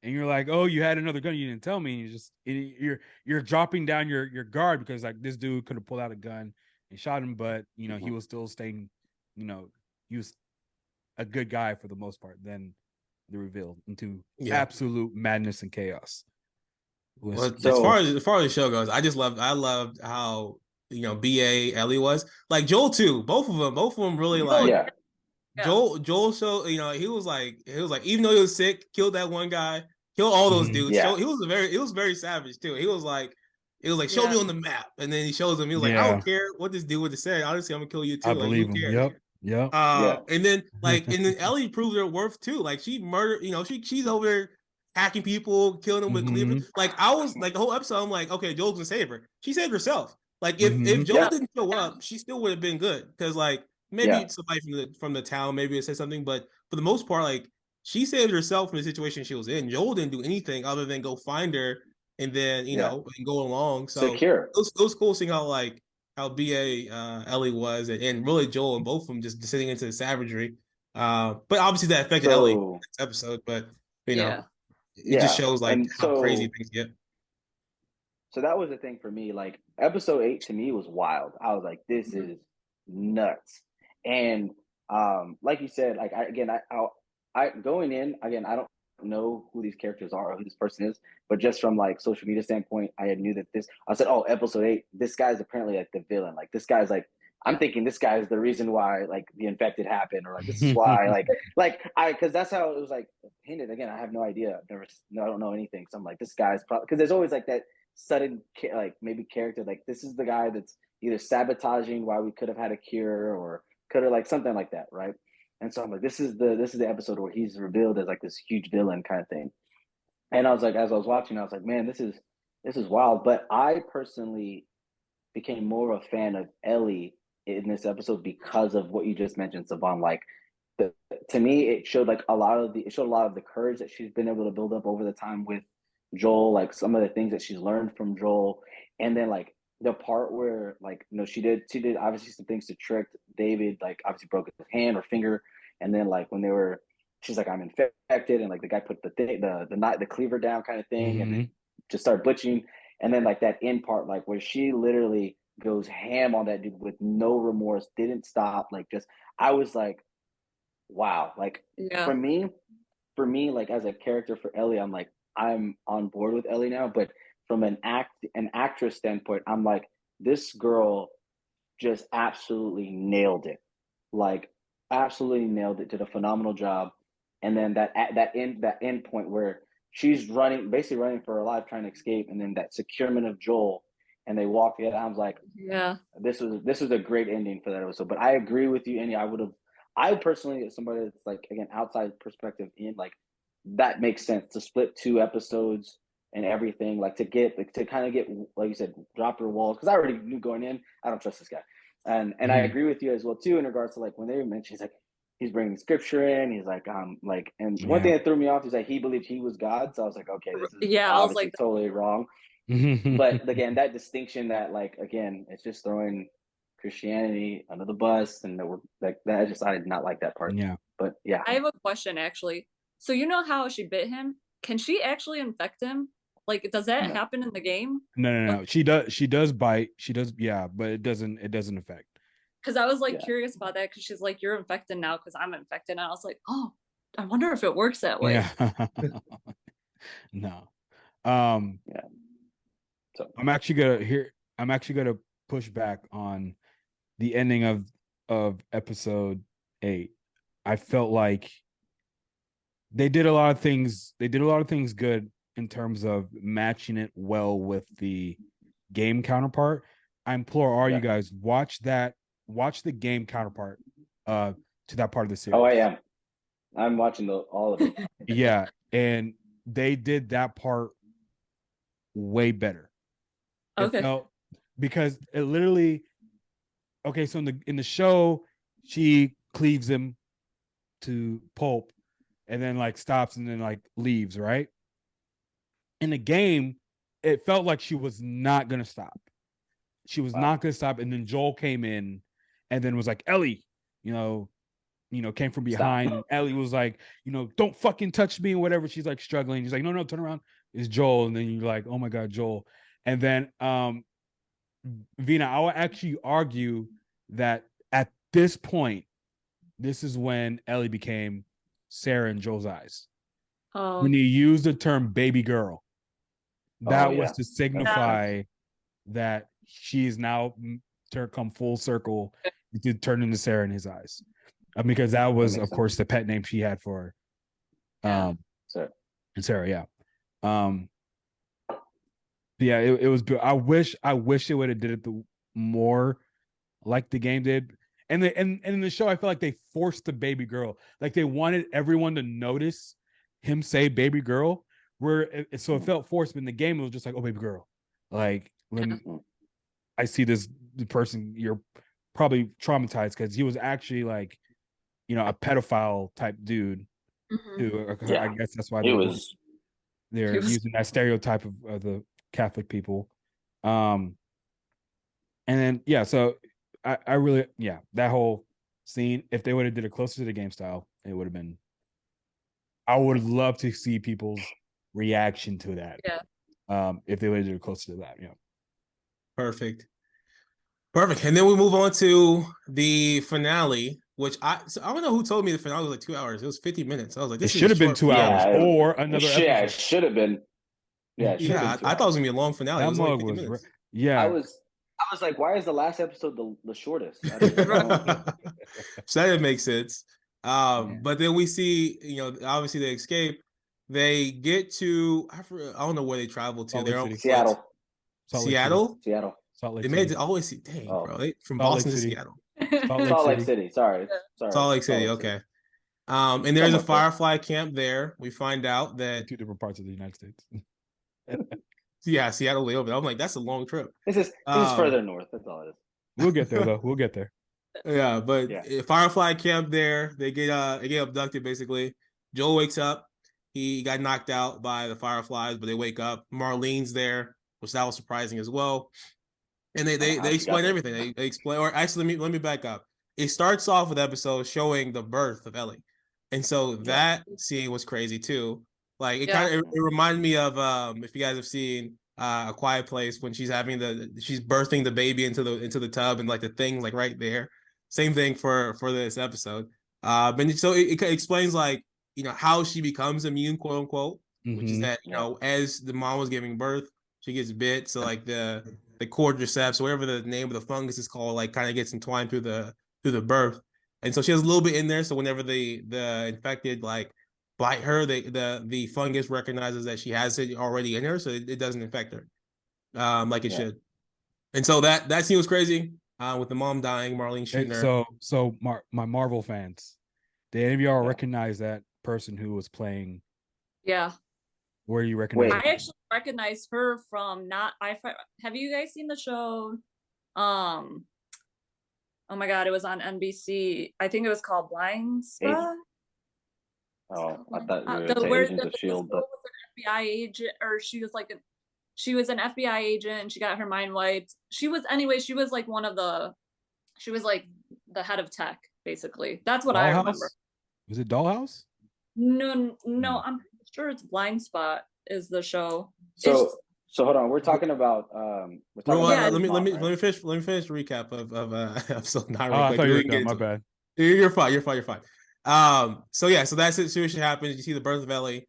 And you're like, oh, you had another gun, you didn't tell me. You're dropping down your guard, because like this dude could have pulled out a gun and shot him, but he was still staying, he was a good guy for the most part. Then the reveal into absolute madness and chaos. Well, So- as far as the show goes, I loved how BA Ellie was like Joel too. Both of them really like Yeah. Joel showed he was like even though he was sick, killed that one guy, killed all those dudes. Yeah. So he was very savage too. He was like show me on the map, and then he shows him. He was like, I Yeah. don't care what this dude would have said. Honestly, I'm gonna kill you too. I Like, believe who him. cares? Yep. And then Ellie proved her worth too. Like she murdered, she's over there hacking people, killing them with cleaver. Like I was like the whole episode, I'm like, okay, Joel's gonna save her. She saved herself. Like if Joel Yeah. didn't show up, she still would have been good. Because like maybe somebody from the town maybe would say something, but for the most part, like she saved herself from the situation she was in. Joel didn't do anything other than go find her and then and go along. So Secure. it was cool seeing how BA Ellie was and really Joel and both of them just descending into the savagery. But obviously that affected Ellie this episode, but it just shows like And how so- crazy things get. So that was the thing for me. Like episode 8 to me was wild. I was like, this is nuts. And like you said, like I going in again, I don't know who these characters are or who this person is, but just from like social media standpoint, I knew that I said, oh, episode 8, this guy's apparently like the villain. Like this guy's like, I'm thinking this guy is the reason why like the infected happened, or like this is why because that's how it was like hinted. Again, I have no idea. I don't know anything. So I'm like, this guy's probably, because there's always like that sudden like maybe character, like this is the guy that's either sabotaging why we could have had a cure or could have like something like that, right? And so I'm like, this is the episode where he's revealed as like this huge villain kind of thing. And I was like, as I was watching, I was like, man, this is wild. But I personally became more of a fan of Ellie in this episode because of what you just mentioned, Savon. Like to me, it showed a lot of the courage that she's been able to build up over the time with Joel, like some of the things that she's learned from Joel. And then like the part where like, she did obviously some things to trick David, like obviously broke his hand or finger. And then like when she's like, I'm infected. And like the guy put the cleaver down kind of thing and then just started butchering. And then like that end part, like where she literally goes ham on that dude with no remorse, didn't stop. Like I was like, wow. Like for me, like as a character for Ellie, I'm like, I'm on board with Ellie now. But from an actress standpoint, I'm like, this girl just absolutely nailed it. Like absolutely nailed it, did a phenomenal job. And then that end point where she's basically running for her life, trying to escape, and then that securement of Joel, and they walk together. I was like, this was a great ending for that episode. But I agree with you, Andy. I personally, as somebody that's like, again, outside perspective in, like, that makes sense to split 2 episodes and everything, like to kind of get, like you said, drop your walls. Because I already knew going in, I don't trust this guy. And I agree with you as well too in regards to like when they mentioned, he's like, he's bringing scripture in. He's like, and one thing that threw me off is that he believed he was God. So I was like, okay, this is Yeah, I was obviously like, totally wrong. But again, that distinction that like again, it's just throwing Christianity under the bus, and that we're like that. I did not like that part. Yeah. But yeah, I have a question actually. So you know how she bit him? Can she actually infect him? Like, does that No. happen in the game? No. She does bite. She does, yeah, but it doesn't affect. Because I was like Yeah. curious about that because she's like, you're infected now because I'm infected. And I was like, oh, I wonder if it works that way. Yeah. No. Yeah. So I'm actually gonna push back on the ending of episode 8. I felt like they did a lot of things good in terms of matching it well with the game counterpart. I implore all you guys, watch the game counterpart to that part of the series. Oh, I am. I'm watching all of it. Yeah, and they did that part way better. Okay. It felt, because it literally, okay, so in the show, she cleaves him to pulp and then like stops and then like leaves, right? In the game, it felt like she was not gonna stop. She was not gonna stop. And then Joel came in and then was like, Ellie, came from behind. And Ellie was like, don't fucking touch me or whatever. She's like struggling. He's like, no, turn around. It's Joel. And then you're like, oh my God, Joel. And then Vina, I would actually argue that at this point, this is when Ellie became Sarah in Joel's eyes. When you use the term baby girl, that was to signify that she is now come full circle to turn into Sarah in his eyes. Because that was, of course, the pet name she had for Sarah, yeah. Yeah, it was good. I wish it would have did it more like the game did. And in the show, I feel like they forced the baby girl. Like they wanted everyone to notice him say baby girl, so it felt forced. But in the game, it was just like, oh, baby girl. Like, I see the person, you're probably traumatized, because he was actually like, a pedophile type dude. Who, I guess that's why they're using that stereotype of the Catholic people. And then so I really, that whole scene, if they would have did it closer to the game style, it would have been, I would love to see people's reaction to that. If they would have did it closer to that. Perfect. And then we move on to the finale, which I don't know who told me the finale was like 2 hours. It was 50 minutes. I was like, this should have been 2 hours or another episode. Yeah, it should have been. Yeah, I thought it was gonna be a long finale. It was like 50 minutes. I was like, why is the last episode the shortest? So that didn't make sense. But then we see, obviously they escape. They get to, I don't know where they travel to. They're Seattle. Seattle? Salt Lake They City. made it always, dang, bro. From Boston to Seattle. Salt Lake City. Sorry. Salt Lake City, okay. And there's a Firefly camp there. We find out that 2 different parts of the United States. Yeah, Seattle way over. I'm like, that's a long trip. This is further north. That's all it is. We'll get there though. We'll get there. Yeah, but Firefly camp there. They get abducted basically. Joel wakes up. He got knocked out by the Fireflies, but they wake up. Marlene's there, which that was surprising as well. And they explain everything. They explain, or actually, let me back up. It starts off with the episode showing the birth of Ellie, and so that scene was crazy too. Like it kind of it reminded me of if you guys have seen A Quiet Place, when she's birthing the baby into the tub, and like the thing like right there. Same thing for this episode. And so it explains like how she becomes immune, quote unquote, which is that as the mom was giving birth, she gets bit. So like the cordyceps, whatever the name of the fungus is called, like kind of gets entwined through the birth, and so she has a little bit in there. So whenever the infected like bite her, the fungus recognizes that she has it already in her, so it doesn't infect her, like it should. And so that scene was crazy, with the mom dying, Marlene shooting her. So my Marvel fans, did any of y'all recognize that person who was playing? Yeah. Where do you recognize? I actually recognize her from have you guys seen the show? oh my God, it was on NBC. I think it was called Blind Spot. Oh, I thought you were The gonna say where Agents of this Shield, girl but was an FBI agent, or she was like she was an FBI agent and she got her mind wiped. She was like one of the she was like the head of tech, basically. That's what I remember. Dollhouse? Was it Dollhouse? No, Hmm. I'm sure it's Blind Spot is the show. so hold on. We're talking about we're talking Well, about Yeah. let Ellie's me let mom, me right? let me finish the recap of episode 9 Oh, real I quick, thought and you then were we can get done. My into it. bad. You're fine. You're fine. You're fine. So yeah, so that situation happens. You see the birth of Ellie.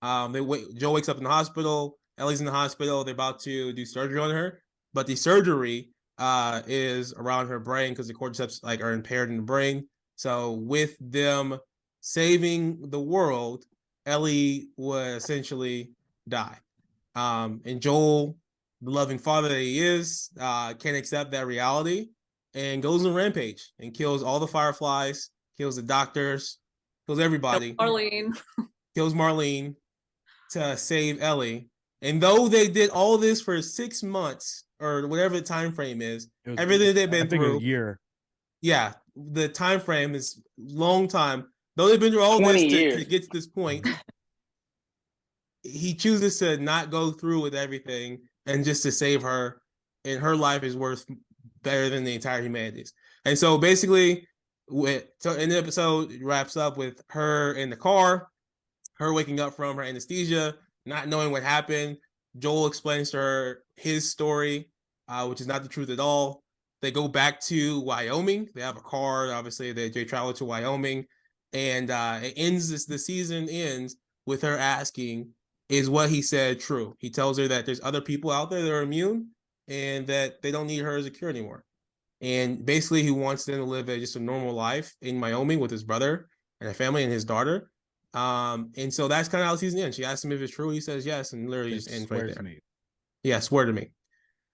Joe wakes up in the hospital. Ellie's in the hospital. They're about to do surgery on her, but the surgery is around her brain because the cordyceps like are impaired in the brain. So with them saving the world, Ellie would essentially die. And Joel, the loving father that he is, can't accept that reality and goes on rampage and kills all the Fireflies, kills the doctors, kills everybody, Arlene. kills Marlene to save Ellie. And though they did all this for 6 months or whatever the time frame is, It was, everything they've I been think it was through, a year. yeah, the time frame is long time. Though they've been through all 20 this years. to get to this point, he chooses to not go through with everything and just to save her, and her life is worth better than the entire humanity's. And so basically, in the episode wraps up with her in the car, her waking up from her anesthesia, not knowing what happened. Joel explains to her his story, which is not the truth at all. They go back to Wyoming. They have a car. Obviously, they travel to Wyoming, and it ends. The season ends with her asking, "Is what he said true?" He tells her that there's other people out there that are immune, and that they don't need her as a cure anymore. And basically, he wants them to live just a normal life in Wyoming with his brother and a family and his daughter. And so that's kind of how the season ends. She asks him if it's true. He says yes, and literally just ends right Swear to there. me. Yeah, swear to me.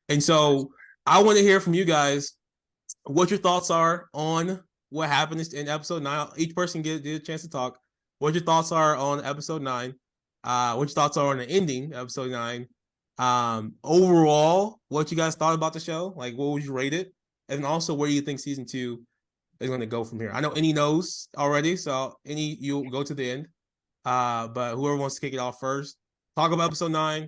And so I want to hear from you guys what your thoughts are on what happened in episode 9. Each person get a chance to talk. What your thoughts are on episode 9. What your thoughts are on the ending, episode 9. Overall, what you guys thought about the show. Like, what would you rate it? And also, where do you think season 2 is going to go from here? I know Any knows already, so Any, you'll go to the end. But whoever wants to kick it off first, talk about episode 9,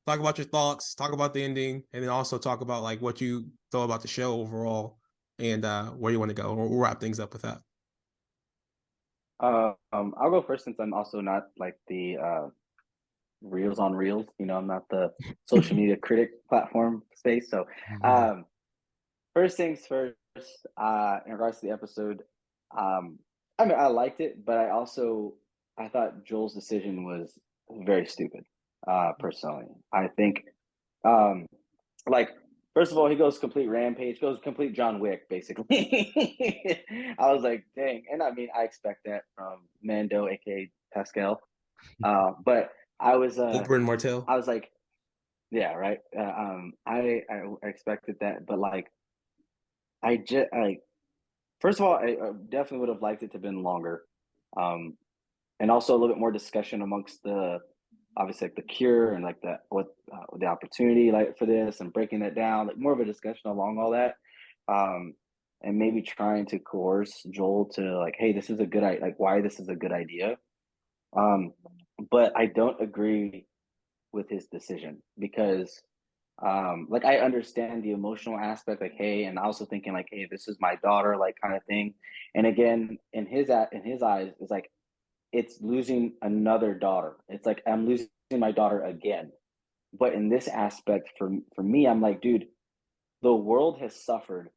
talk about your thoughts, talk about the ending, and then also talk about like what you thought about the show overall and where you want to go. We'll wrap things up with that. I'll go first since I'm also not like the reels on reels. You know, I'm not the social media critic platform space. So, first things first. In regards to the episode, I mean, I liked it, but I thought Joel's decision was very stupid. Personally, I think, like, first of all, he goes complete rampage, goes complete John Wick, basically. I was like, dang, and I mean, I expect that from Mando, aka Pascal. But I was, Oberyn Martell. I was like, yeah, right. I expected that, but like, I just like, first of all, I definitely would have liked it to have been longer, and also a little bit more discussion amongst the obviously like the cure and like what the opportunity like for this and breaking that down, like more of a discussion along all that, and maybe trying to coerce Joel to like, hey, this is a good idea, like why this is a good idea. But I don't agree with his decision because like I understand the emotional aspect, like hey, and also thinking like hey, this is my daughter, like kind of thing. And again, in his eyes, it's like it's losing another daughter. It's like I'm losing my daughter again. But in this aspect, for me, I'm like, dude, the world has suffered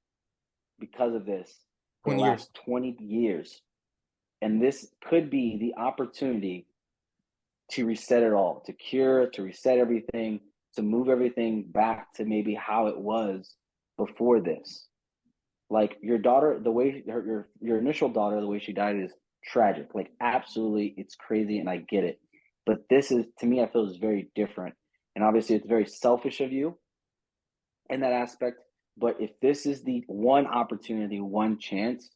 because of this for the 20 years. last 20 years. And this could be the opportunity to reset it all, to cure, to reset everything, to move everything back to maybe how it was before this. Like your daughter, the way your initial daughter, the way she died is tragic. Like absolutely, it's crazy, and I get it. But this is, to me, I feel is very different, and obviously, it's very selfish of you in that aspect. But if this is the one opportunity, one chance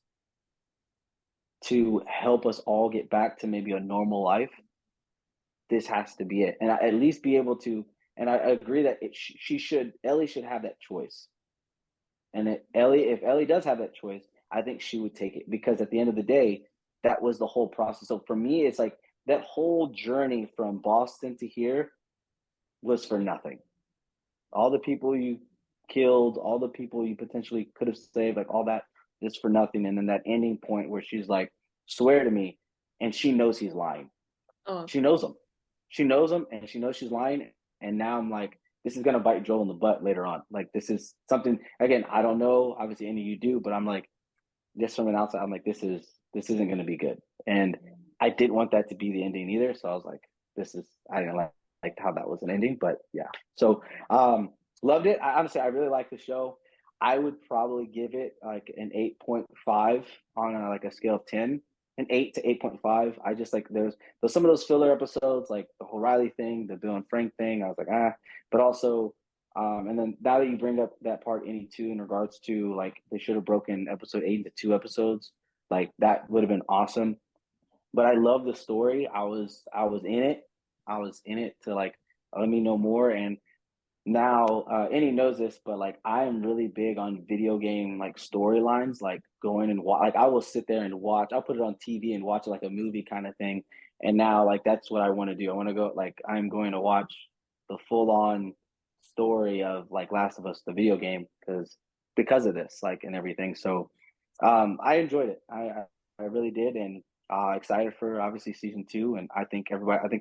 to help us all get back to maybe a normal life, this has to be it, and I at least be able to. And I agree that Ellie should have that choice. And if Ellie does have that choice, I think she would take it, because at the end of the day, that was the whole process. So for me, it's like that whole journey from Boston to here was for nothing. All the people you killed, all the people you potentially could have saved, like all that, just for nothing. And then that ending point where she's like, swear to me, and she knows he's lying. Oh, She knows him. She knows him, and she knows she's lying. And now I'm like, this is gonna bite Joel in the butt later on. Like, this is something, again, I don't know. Obviously, any of you do, but I'm like, just from an outside, I'm like, this isn't gonna be good. And I didn't want that to be the ending either. So I was like, I didn't like how that was an ending, but yeah. So loved it. Honestly, I really like the show. I would probably give it like an 8.5 on like a scale of 10, an 8 to 8.5. I just like, there's some of those filler episodes, like the whole Riley thing, the Bill and Frank thing. I was like, but also, and then now that you bring up that part, any two, in regards to like, they should have broken episode 8 into 2 episodes. Like, that would have been awesome. But I love the story. I was in it. I was in it to like, let me know more. And now, Annie knows this, but like, I am really big on video game like storylines, like going and watch. Like, I will sit there and watch. I'll put it on TV and watch it like a movie kind of thing. And now, like, that's what I want to do. I want to go, like, I'm going to watch the full on story of like Last of Us, the video game, because of this, like, and everything. So, I enjoyed it. I really did, and excited for obviously season 2. And I think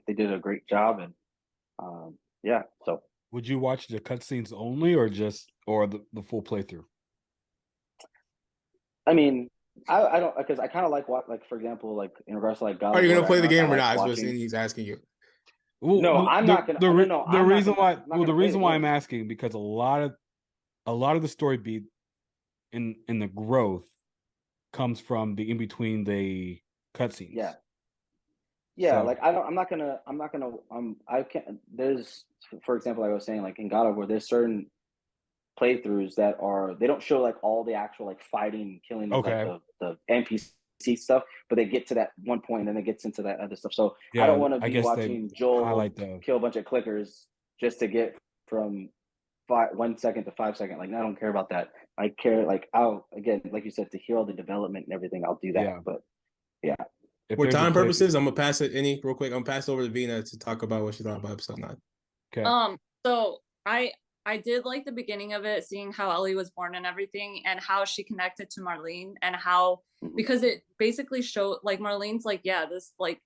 they did a great job. And yeah, so. Would you watch the cutscenes only, or the full playthrough? I mean, I don't, because I kind of like what, like, for example, like in regards to like God. Are you of gonna War play the Ragnarok, game I or like not? Is what watching. Cindy's asking you. Well, No, I'm not gonna. No, the I'm not reason gonna- why, I'm not well, the gonna play reason the why game. I'm asking, because a lot of the story beat in the growth comes from the in between the cutscenes. Yeah. Yeah, So- like I'm not gonna I can't, there's, for example, like I was saying, like in God of War, there's certain playthroughs that they don't show like all the actual like fighting, killing, Okay. like the NPC stuff, but they get to that one point and then it gets into that other stuff. So Yeah, I don't want to I be guess they watching Joel highlight the kill a bunch of clickers just to get from 1 second to 5 second. Like, I don't care about that. I care, like, I'll, again, like you said, to hear all the development and everything, I'll do that. Yeah. But yeah. if For there's a time playthrough- purposes, I'm gonna pass it real quick. I'm gonna pass it over to Vina to talk about what she thought about episode 9. Okay. So I did like the beginning of it, seeing how Ellie was born and everything, and how she connected to Marlene, and how, because it basically showed like Marlene's like, yeah, this, like,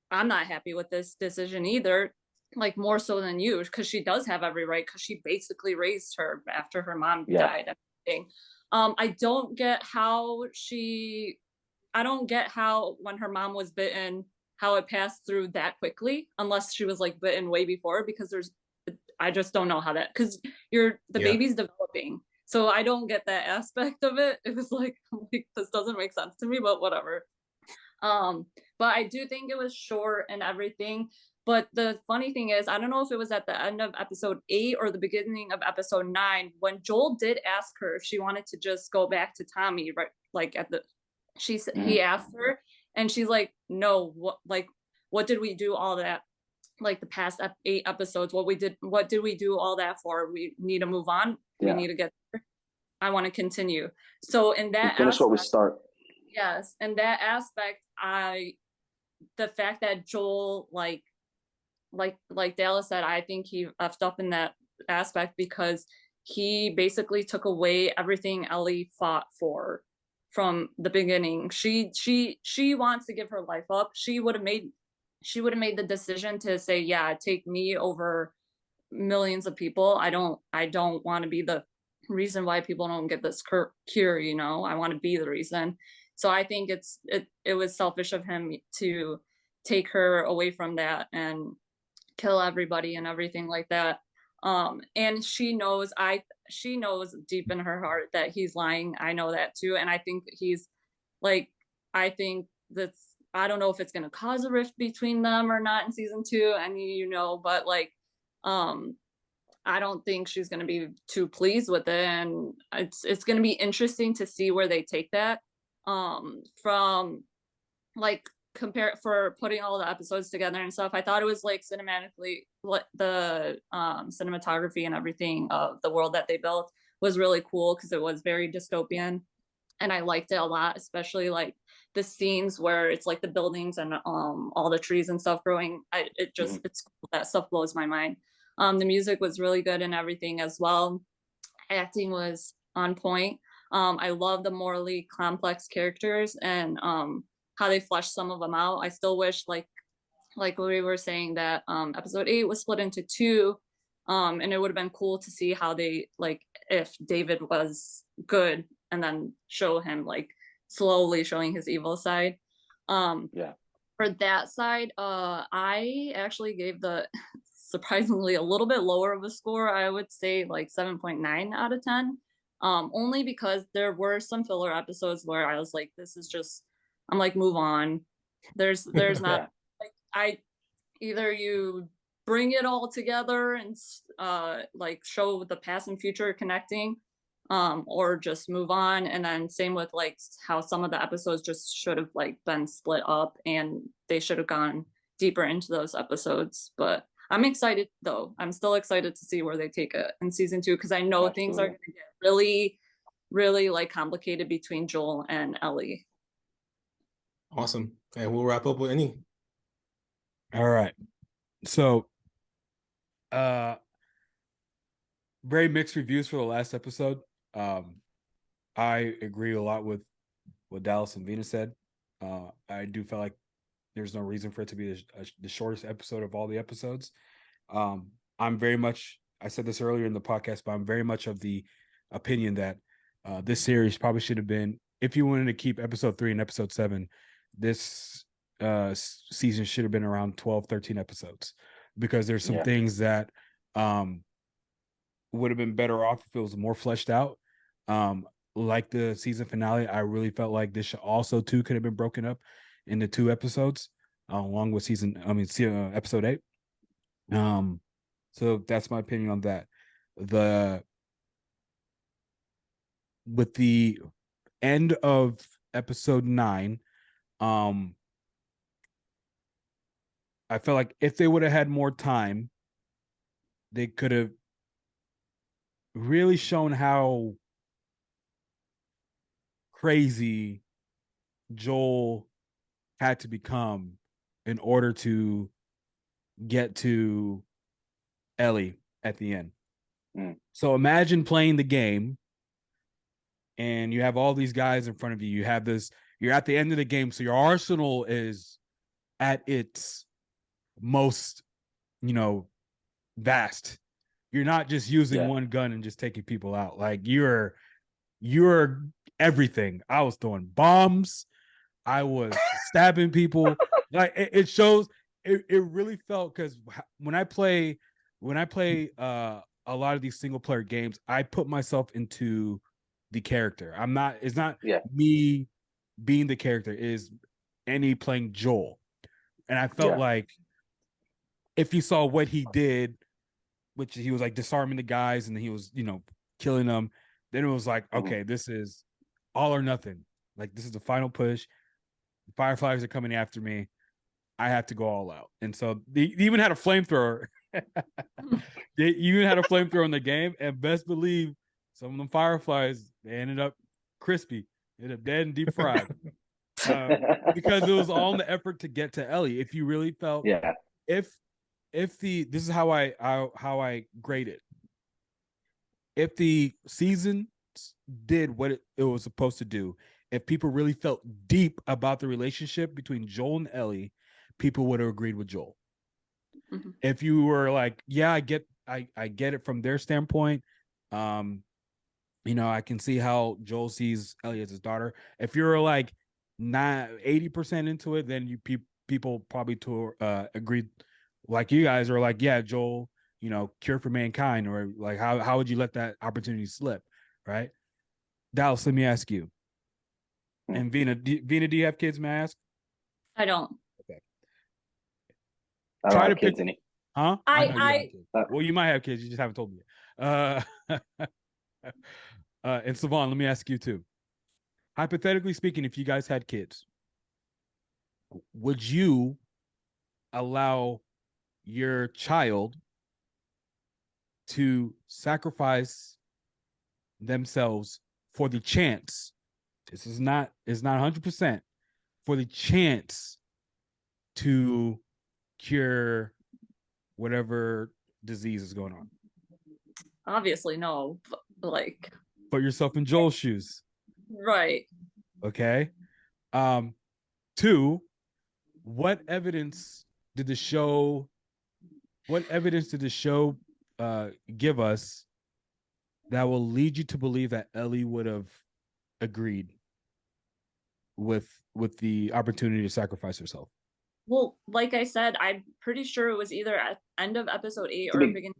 I'm not happy with this decision either, like more so than you, because she does have every right, because she basically raised her after her mom died and everything. I don't get how when her mom was bitten, how it passed through that quickly, unless she was like bitten way before, because I just don't know how that, because the baby's developing. So I don't get that aspect of it. It was like, this doesn't make sense to me, but whatever. But I do think it was short and everything. But the funny thing is, I don't know if it was at the end of episode 8 or the beginning of episode 9, when Joel did ask her if she wanted to just go back to Tommy, right? Like he asked her, and she's like, no, what did we do all that? Like the past 8 episodes, what did we do all that for? We need to move on. We need to get there. I want to continue. So in that finish aspect, what we start. Yes, in that aspect, the fact that Joel, like Dallas said, I think he effed up in that aspect, because he basically took away everything Ellie fought for from the beginning. She wants to give her life up. She would have made the decision to say, yeah, take me over millions of people. I don't want to be the reason why people don't get this cure, I want to be the reason. So I think it was selfish of him to take her away from that and kill everybody and everything like that. And she knows deep in her heart that he's lying. I know that too. And I think I don't know if it's going to cause a rift between them or not in season 2. And but like, I don't think she's going to be too pleased with it. And it's going to be interesting to see where they take that, from like, for putting all the episodes together and stuff. I thought it was like cinematically, the cinematography and everything of the world that they built was really cool because it was very dystopian, and I liked it a lot, especially like the scenes where it's like the buildings and all the trees and stuff growing. Mhm. It's cool. That stuff blows my mind. The music was really good and everything as well. Acting was on point. I love the morally complex characters and how they fleshed some of them out. I still wish like we were saying that episode 8 was split into two, and it would have been cool to see how they like if David was good and then show him like slowly showing his evil side. Yeah. For that side, I actually gave the surprisingly a little bit lower of a score. I would say like 7.9 out of 10. Only because there were some filler episodes where I was like, this is just, I'm like, move on. There's not Yeah. like I either you bring it all together and like show the past and future connecting, or just move on. And then same with like how some of the episodes just should have like been split up and they should have gone deeper into those episodes. But I'm excited though. I'm still excited to see where they take it in season 2 because I know things are Absolutely. going to get really, really like complicated between Joel and Ellie. Awesome. And we'll wrap up with any. All right. So very mixed reviews for the last episode. I agree a lot with what Dallas and Venus said. I do feel like there's no reason for it to be the shortest episode of all the episodes. I'm very much, I said this earlier in the podcast, but I'm very much of the opinion that this series probably should have been, if you wanted to keep episode 3 and episode 7, this season should have been around 12, 13 episodes, because there's some things that would have been better off if it was more fleshed out. Like the season finale, I really felt like this should also too could have been broken up into 2 episodes, along with episode 8. So that's my opinion on that. With the end of episode 9, I felt like if they would have had more time, they could have really shown how crazy Joel had to become in order to get to Ellie at the end. So imagine playing the game and you have all these guys in front of you. You have this, you're at the end of the game, so your arsenal is at its most, vast. You're not just using one gun and just taking people out. Like you're everything. I was throwing bombs. I was stabbing people. Like it shows. It really felt, because when I play a lot of these single player games, I put myself into the character. It's not me being the character, is Annie playing Joel. And I felt like if you saw what he did, which he was like disarming the guys and then he was, killing them, then it was like, okay, this is all or nothing. Like this is the final push. The Fireflies are coming after me. I have to go all out. And so they even had a flamethrower. They even had a flamethrower in the game, and best believe some of them Fireflies, they ended up crispy, ended up dead and deep fried. Because it was all in the effort to get to Ellie. If you really felt, this is how I grade it. If the season did what it was supposed to do, if people really felt deep about the relationship between Joel and Ellie, people would have agreed with Joel. Mm-hmm. If you were like, yeah, I get it from their standpoint. I can see how Joel sees Ellie as his daughter. If you're like 80% into it, then people probably agreed, like you guys are like, yeah, Joel, cure for mankind, or like how would you let that opportunity slip, right? Dallas, let me ask you. And Vina, do you have kids, may I ask? I don't. Okay. I don't have kids, any. Huh? I well, you might have kids, you just haven't told me. And Savon, let me ask you too. Hypothetically speaking, if you guys had kids, would you allow your child to sacrifice themselves for the chance. This is not 100% for the chance to cure whatever disease is going on. Obviously, no. But, like, Put yourself in Joel's shoes. right. Okay. 2, what evidence did the show give us that will lead you to believe that Ellie would have agreed with the opportunity to sacrifice herself? Well, like I said, I'm pretty sure it was either at end of episode 8 or beginning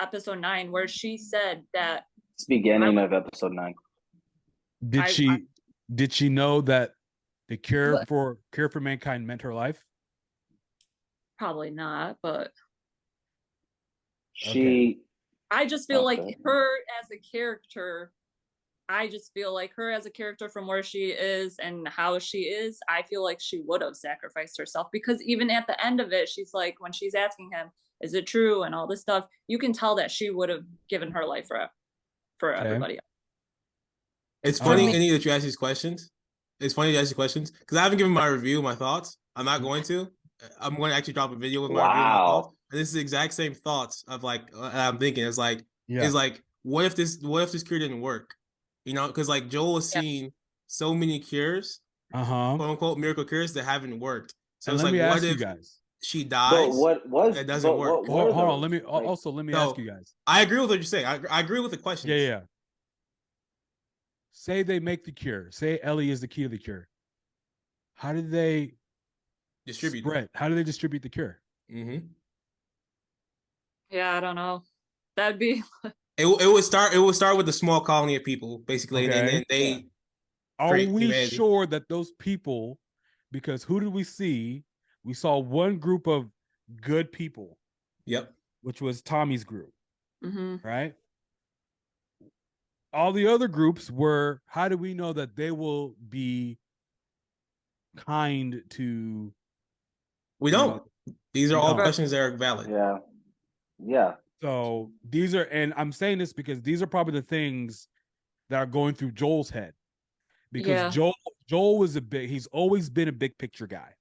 of episode 9 where she said that It's beginning of episode 9. Did she know that the cure for mankind meant her life? probably not, but She I just feel like Okay. her as a character, from where she is and how she is, I feel like she would have sacrificed herself, because even at the end of it, she's like, when she's asking him, is it true? And all this stuff, you can tell that she would have given her life for everybody else. It's Um, funny, Annie, that you ask these questions. It's funny you ask these questions because I haven't given my review, my thoughts. I'm not going to. I'm going to actually drop a video with my review, my Wow. thoughts. And this is the exact same thoughts of like I'm thinking. It's like Yeah. what if this cure didn't work? You know, because like Joel has seen so many cures, Uh-huh. quote unquote miracle cures that haven't worked. So And it's let like, me what ask you if guys. she But dies? what was That doesn't work. What Hold on. Let me like, ask you guys. I agree with what you're saying. I agree with the question. Yeah. Say they make the cure. Say Ellie is the key to the cure. How did they Distribute. spread? How do they distribute the cure? Mm-hmm. Yeah, I don't know. That'd be It would start with a small colony of people, basically, and Okay. then they Yeah. Are create we humanity. sure that those people, because who did we see? We saw one group of good people, Yep. which was Tommy's group, mhm. right? All the other groups were, how do we know that they will be kind to? We You don't. These are we all don't. questions that are valid. Yeah. So these are, and I'm saying this because these are probably the things that are going through Joel's head, because Yeah. Joel was he's always been a big picture guy.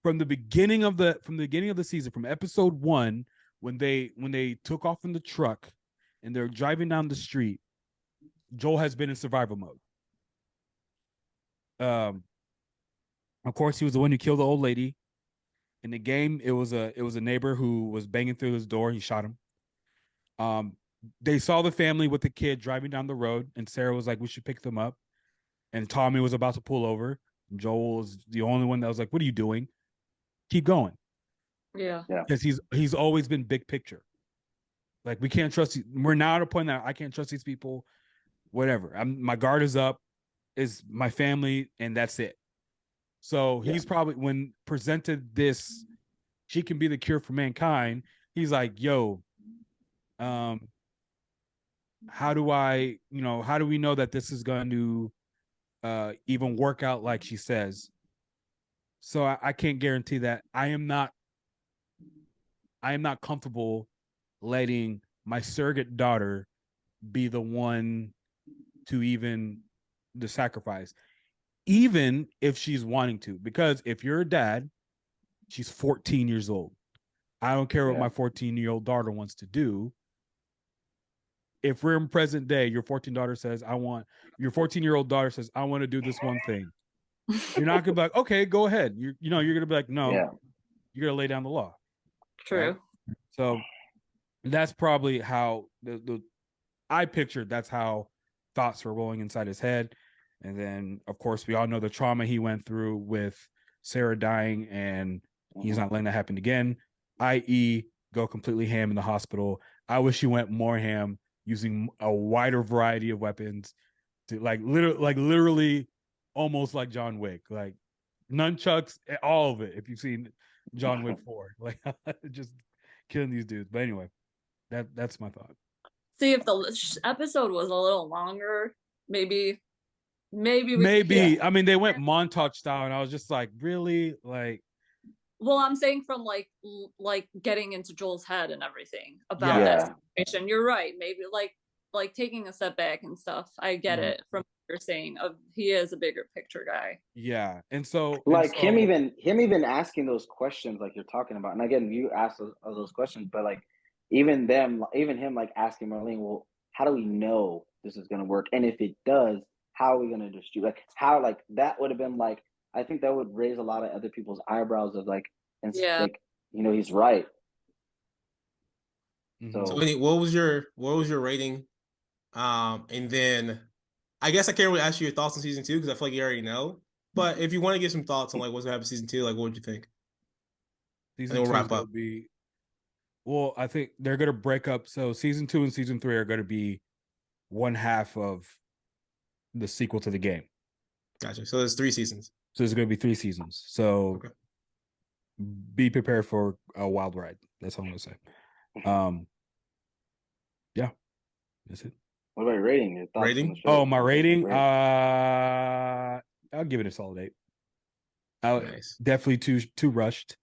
From the beginning of the season, from episode 1, when they took off in the truck and they're driving down the street, Joel has been in survival mode. Of course, he was the one who killed the old lady. In the game, it was a neighbor who was banging through his door. He shot him. They saw the family with the kid driving down the road, and Sarah was like, "We should pick them up." And Tommy was about to pull over. Joel was the only one that was like, "What are you doing? Keep going." Yeah. Because he's always been big picture. Like, we can't trust. We're now at a point that I can't trust these people. Whatever. My guard is up. Is my family, and that's it. So he's probably, when presented this, she can be the cure for mankind. He's like, "Yo, how do we know that this is going to even work out like she says?" So I can't guarantee that. I am not comfortable letting my surrogate daughter be the one to even the sacrifice, even if she's wanting to. Because if you're a dad, she's 14 years old. I don't care what my 14-year-old daughter wants to do. If we're in present day, your 14-year-old daughter says, "I want to do this one thing." You're not gonna be like, "Okay, go ahead." You're gonna be like, "No, you're gonna lay down the law." True. Right? So that's probably how I pictured. That's how thoughts were rolling inside his head. And then, of course, we all know the trauma he went through with Sarah dying, and he's not letting that happen again, i.e., go completely ham in the hospital. I wish he went more ham, using a wider variety of weapons to literally almost like John Wick, like nunchucks, all of it. If you've seen John Wick 4, like just killing these dudes. But anyway, that's my thought. See, if the episode was a little longer, maybe I mean, they went montage style, and I was just like, really? Like, well, I'm saying from like getting into Joel's head and everything about that situation. You're right. Maybe like like taking a step back and stuff. I get Mhm. it from what you're saying. Of he is a bigger picture guy. Yeah, and so Like him even asking those questions like you're talking about, and again, you asked those questions, but like even him like asking Marlene, well, how do we know this is gonna work? And if it does, how are we gonna distribute? Like how like that would have been like I think that would raise a lot of other people's eyebrows of like and Yeah. like he's right. Mhm. So, So any what was your rating? And then I guess I can't really ask you your thoughts on season 2 because I feel like you already know. But if you want to give some thoughts on like what's gonna happen in season 2, like what would you think? And Season then we'll 2 is wrap gonna up. be well. I think they're gonna break up. So season 2 and season 3 are gonna be one half of the sequel to the game. Gotcha. So there's 3 seasons. So there's gonna be 3 seasons. So Okay. be prepared for a wild ride. That's all I'm gonna say. Yeah, that's it. what about your rating? Your thoughts on the Rating? show? Oh, my Like, rating. rate. I'll give it a solid 8. Nice. Definitely too rushed.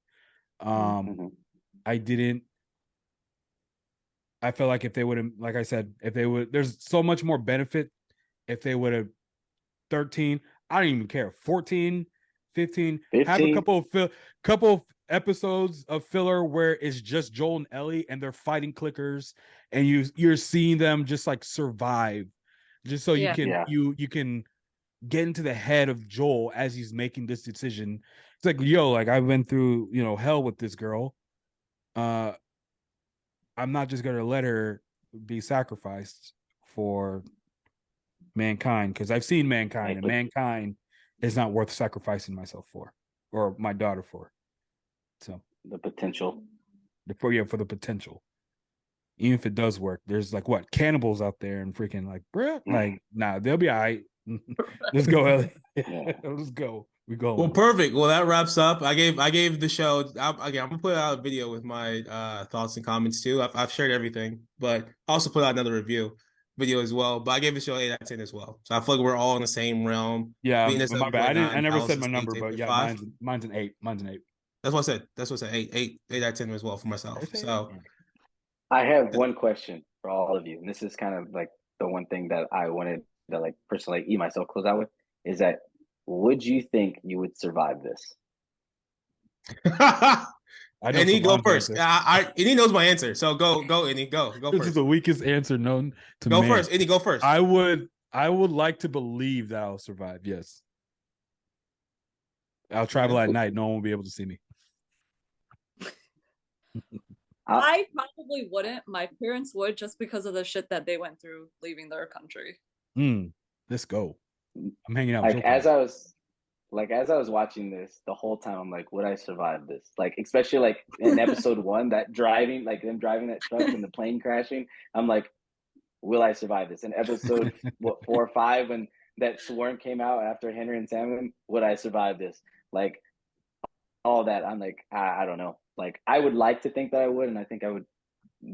Mhm. I didn't. I feel like if they would have, like I said, if they would, there's so much more benefit if they would have 13. I don't even care. 14, 15. Have a 15. couple of episodes of filler where it's just Joel and Ellie and they're fighting clickers and you're seeing them just like survive, just so Yeah. you can get into the head of Joel as he's making this decision. It's like, yo, like I went through, hell with this girl. I'm not just gonna let her be sacrificed for mankind because I've seen mankind, Right, and but mankind is not worth sacrificing myself for or my daughter for. So the potential. for the potential, even if it does work, there's like what cannibals out there and freaking like, bruh, like nah, they'll be all right. Let's go, Ellie. Yeah. Let's go. We go. Well, perfect. Well, that wraps up. I gave the show. Again, I'm gonna put out a video with my thoughts and comments too. I've shared everything, but I also put out another review video as well. But I gave the show 8 out of 10 as well. So I feel like we're all in the same realm. Yeah, Venus my bad. 7.9, I never Dallas said my is number, but yeah, 8.5. mine's an 8. Mine's an 8. That's what I said. That's what I said. 8 out of 10 as well for myself. Perfect. So I have one question for all of you, and this is kind of like the one thing that I wanted to like personally eat myself close out with is that would you think you would survive this? I know Any go Savon's first. answer. Any knows my answer. So go, Any. Go This is first. the weakest answer known to Go man. first. Any go first. I would like to believe that I'll survive. Yes. I'll travel at night. No one will be able to see me. I probably wouldn't. My parents would just because of the shit that they went through leaving their country. Let's go. I'm hanging out. Like with as I was watching this the whole time, I'm like, would I survive this? Like especially like in episode 1, that driving, like them driving that truck and the plane crashing. I'm like, will I survive this? In episode 4 or 5, when that swarm came out after Henry and Sam, would I survive this? Like all that, I'm like, I don't know. Like I would like to think that I would, and I think I would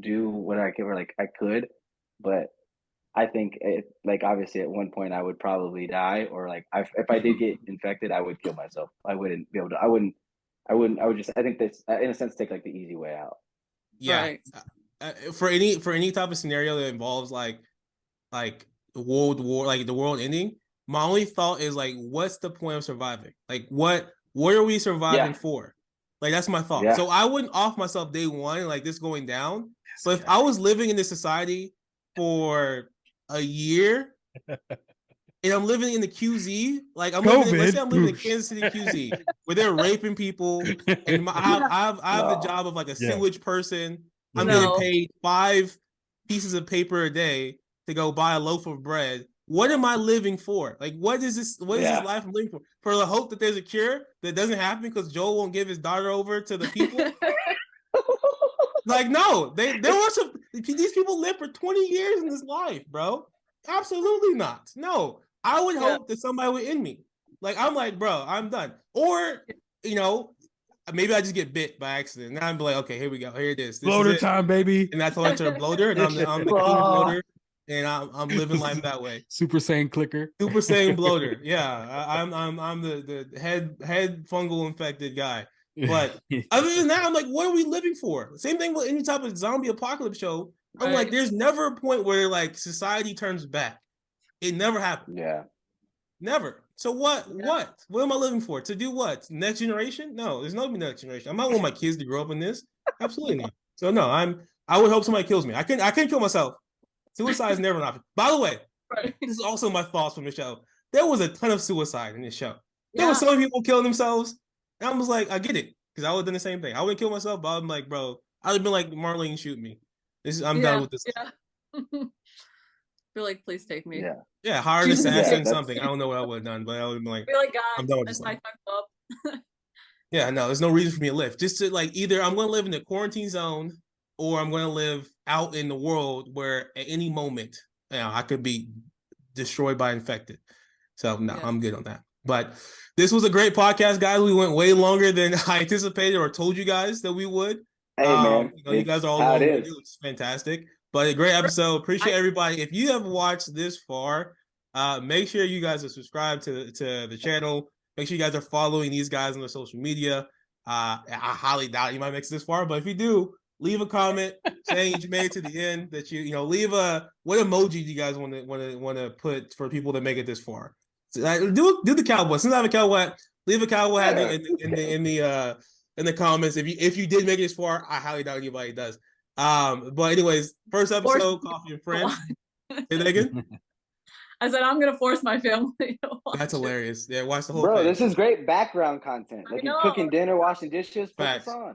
do what I could, or like I could, but I think like obviously at one point I would probably die, or like if I did get infected, I would kill myself. I wouldn't be able to. I wouldn't. I would just. I think that's in a sense take like the easy way out. Yeah. Right. For any type of scenario that involves like world war, like the world ending, my only thought is like, what's the point of surviving? Like what are we surviving for? Like that's my thought. Yeah. So I wouldn't off myself day one, like this going down. So if I was living in this society for a year and I'm living in the QZ, like let's say I'm living in Kansas City QZ where they're raping people, and I have the job of like a sewage person. I'm getting paid 5 pieces of paper a day to go buy a loaf of bread. What am I living for? Like, what is this? What is this life I'm living for? For the hope that there's a cure that doesn't happen because Joel won't give his daughter over to the people? Like, no, there were some. These people live for 20 years in this life, bro. Absolutely not. No, I would hope that somebody would end me. Like, I'm like, bro, I'm done. Or, maybe I just get bit by accident. And I'm like, okay, here we go. Here it is. This bloater is it. time, baby. And that's why I enter a bloater, and I'm the king bloater, and I'm living life that way. Super Saiyan clicker. Super Saiyan bloater. Yeah, I'm the head fungal infected guy. But other than that, I'm like, what are we living for? Same thing with any type of zombie apocalypse show. I'm like, Right. there's never a point where like society turns back. It never happened. Yeah. Never. So what? Yeah. What am I living for? To do what? Next generation? No, there's no next generation. I'm not want my kids to grow up in this. Absolutely not. So no, I would hope somebody kills me. I can't kill myself. Suicide is never an option. By the way, Right. this is also my thoughts from the show. There was a ton of suicide in this show. There Yeah. were so many people killing themselves. And I was like, I get it. Because I would have done the same thing. I wouldn't kill myself, but I'm like, bro, I would have been like, Marlene, shoot me. I'm done with this. Yeah. Be like, please take me. Yeah. Yeah, hard Jesus. assassin, Yeah, something. I don't know what I would have done, but I would have been like, Be like, I'm God, done with that's this my life. fuck up. Yeah, no, there's no reason for me to live. Just to like either I'm going to live in a quarantine zone or I'm going to live out in the world where at any moment, I could be destroyed by infected. So no, Yeah. I'm good on that. But this was a great podcast, guys. We went way longer than I anticipated or told you guys that we would. Hey man, You guys are all how it long. is. It's fantastic. But a great episode. Appreciate everybody. If you have watched this far, make sure you guys are subscribed to the channel. Make sure you guys are following these guys on their social media. I highly doubt you might make it this far, but if you do, leave a comment saying you made it to the end. That you leave a what emoji do you guys want to put for people that make it this far. So, do the cowboy. Since I have a cowboy, leave a cowboy hat in the comments. If you did make it this far, I highly doubt anybody does. But anyways, first episode, Coffee and Friends. Say that again. I said I'm gonna force my family to watch That's it. hilarious. Yeah, watch the whole Bro, thing. this is great background content. I Like you're know. cooking dinner, washing dishes, put Facts. this on.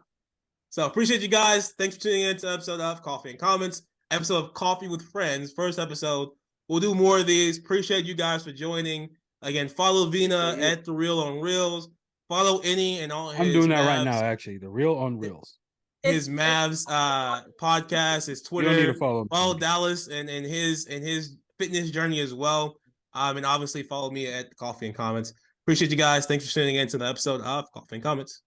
So appreciate you guys. Thanks for tuning in to episode of Coffee and Comments, episode of Coffee with Friends, first episode. We'll do more of these. Appreciate you guys for joining. Again, follow Vina at The Real on Reels. Follow any and all his I'm doing that right Mavs- now, actually. The Real on Reels. His Mavs podcast, his You don't need Twitter. to follow me. Follow Dallas and his fitness journey as well. And obviously follow me at Coffee and Comments. Appreciate you guys. Thanks for tuning in to the episode of Coffee and Comments.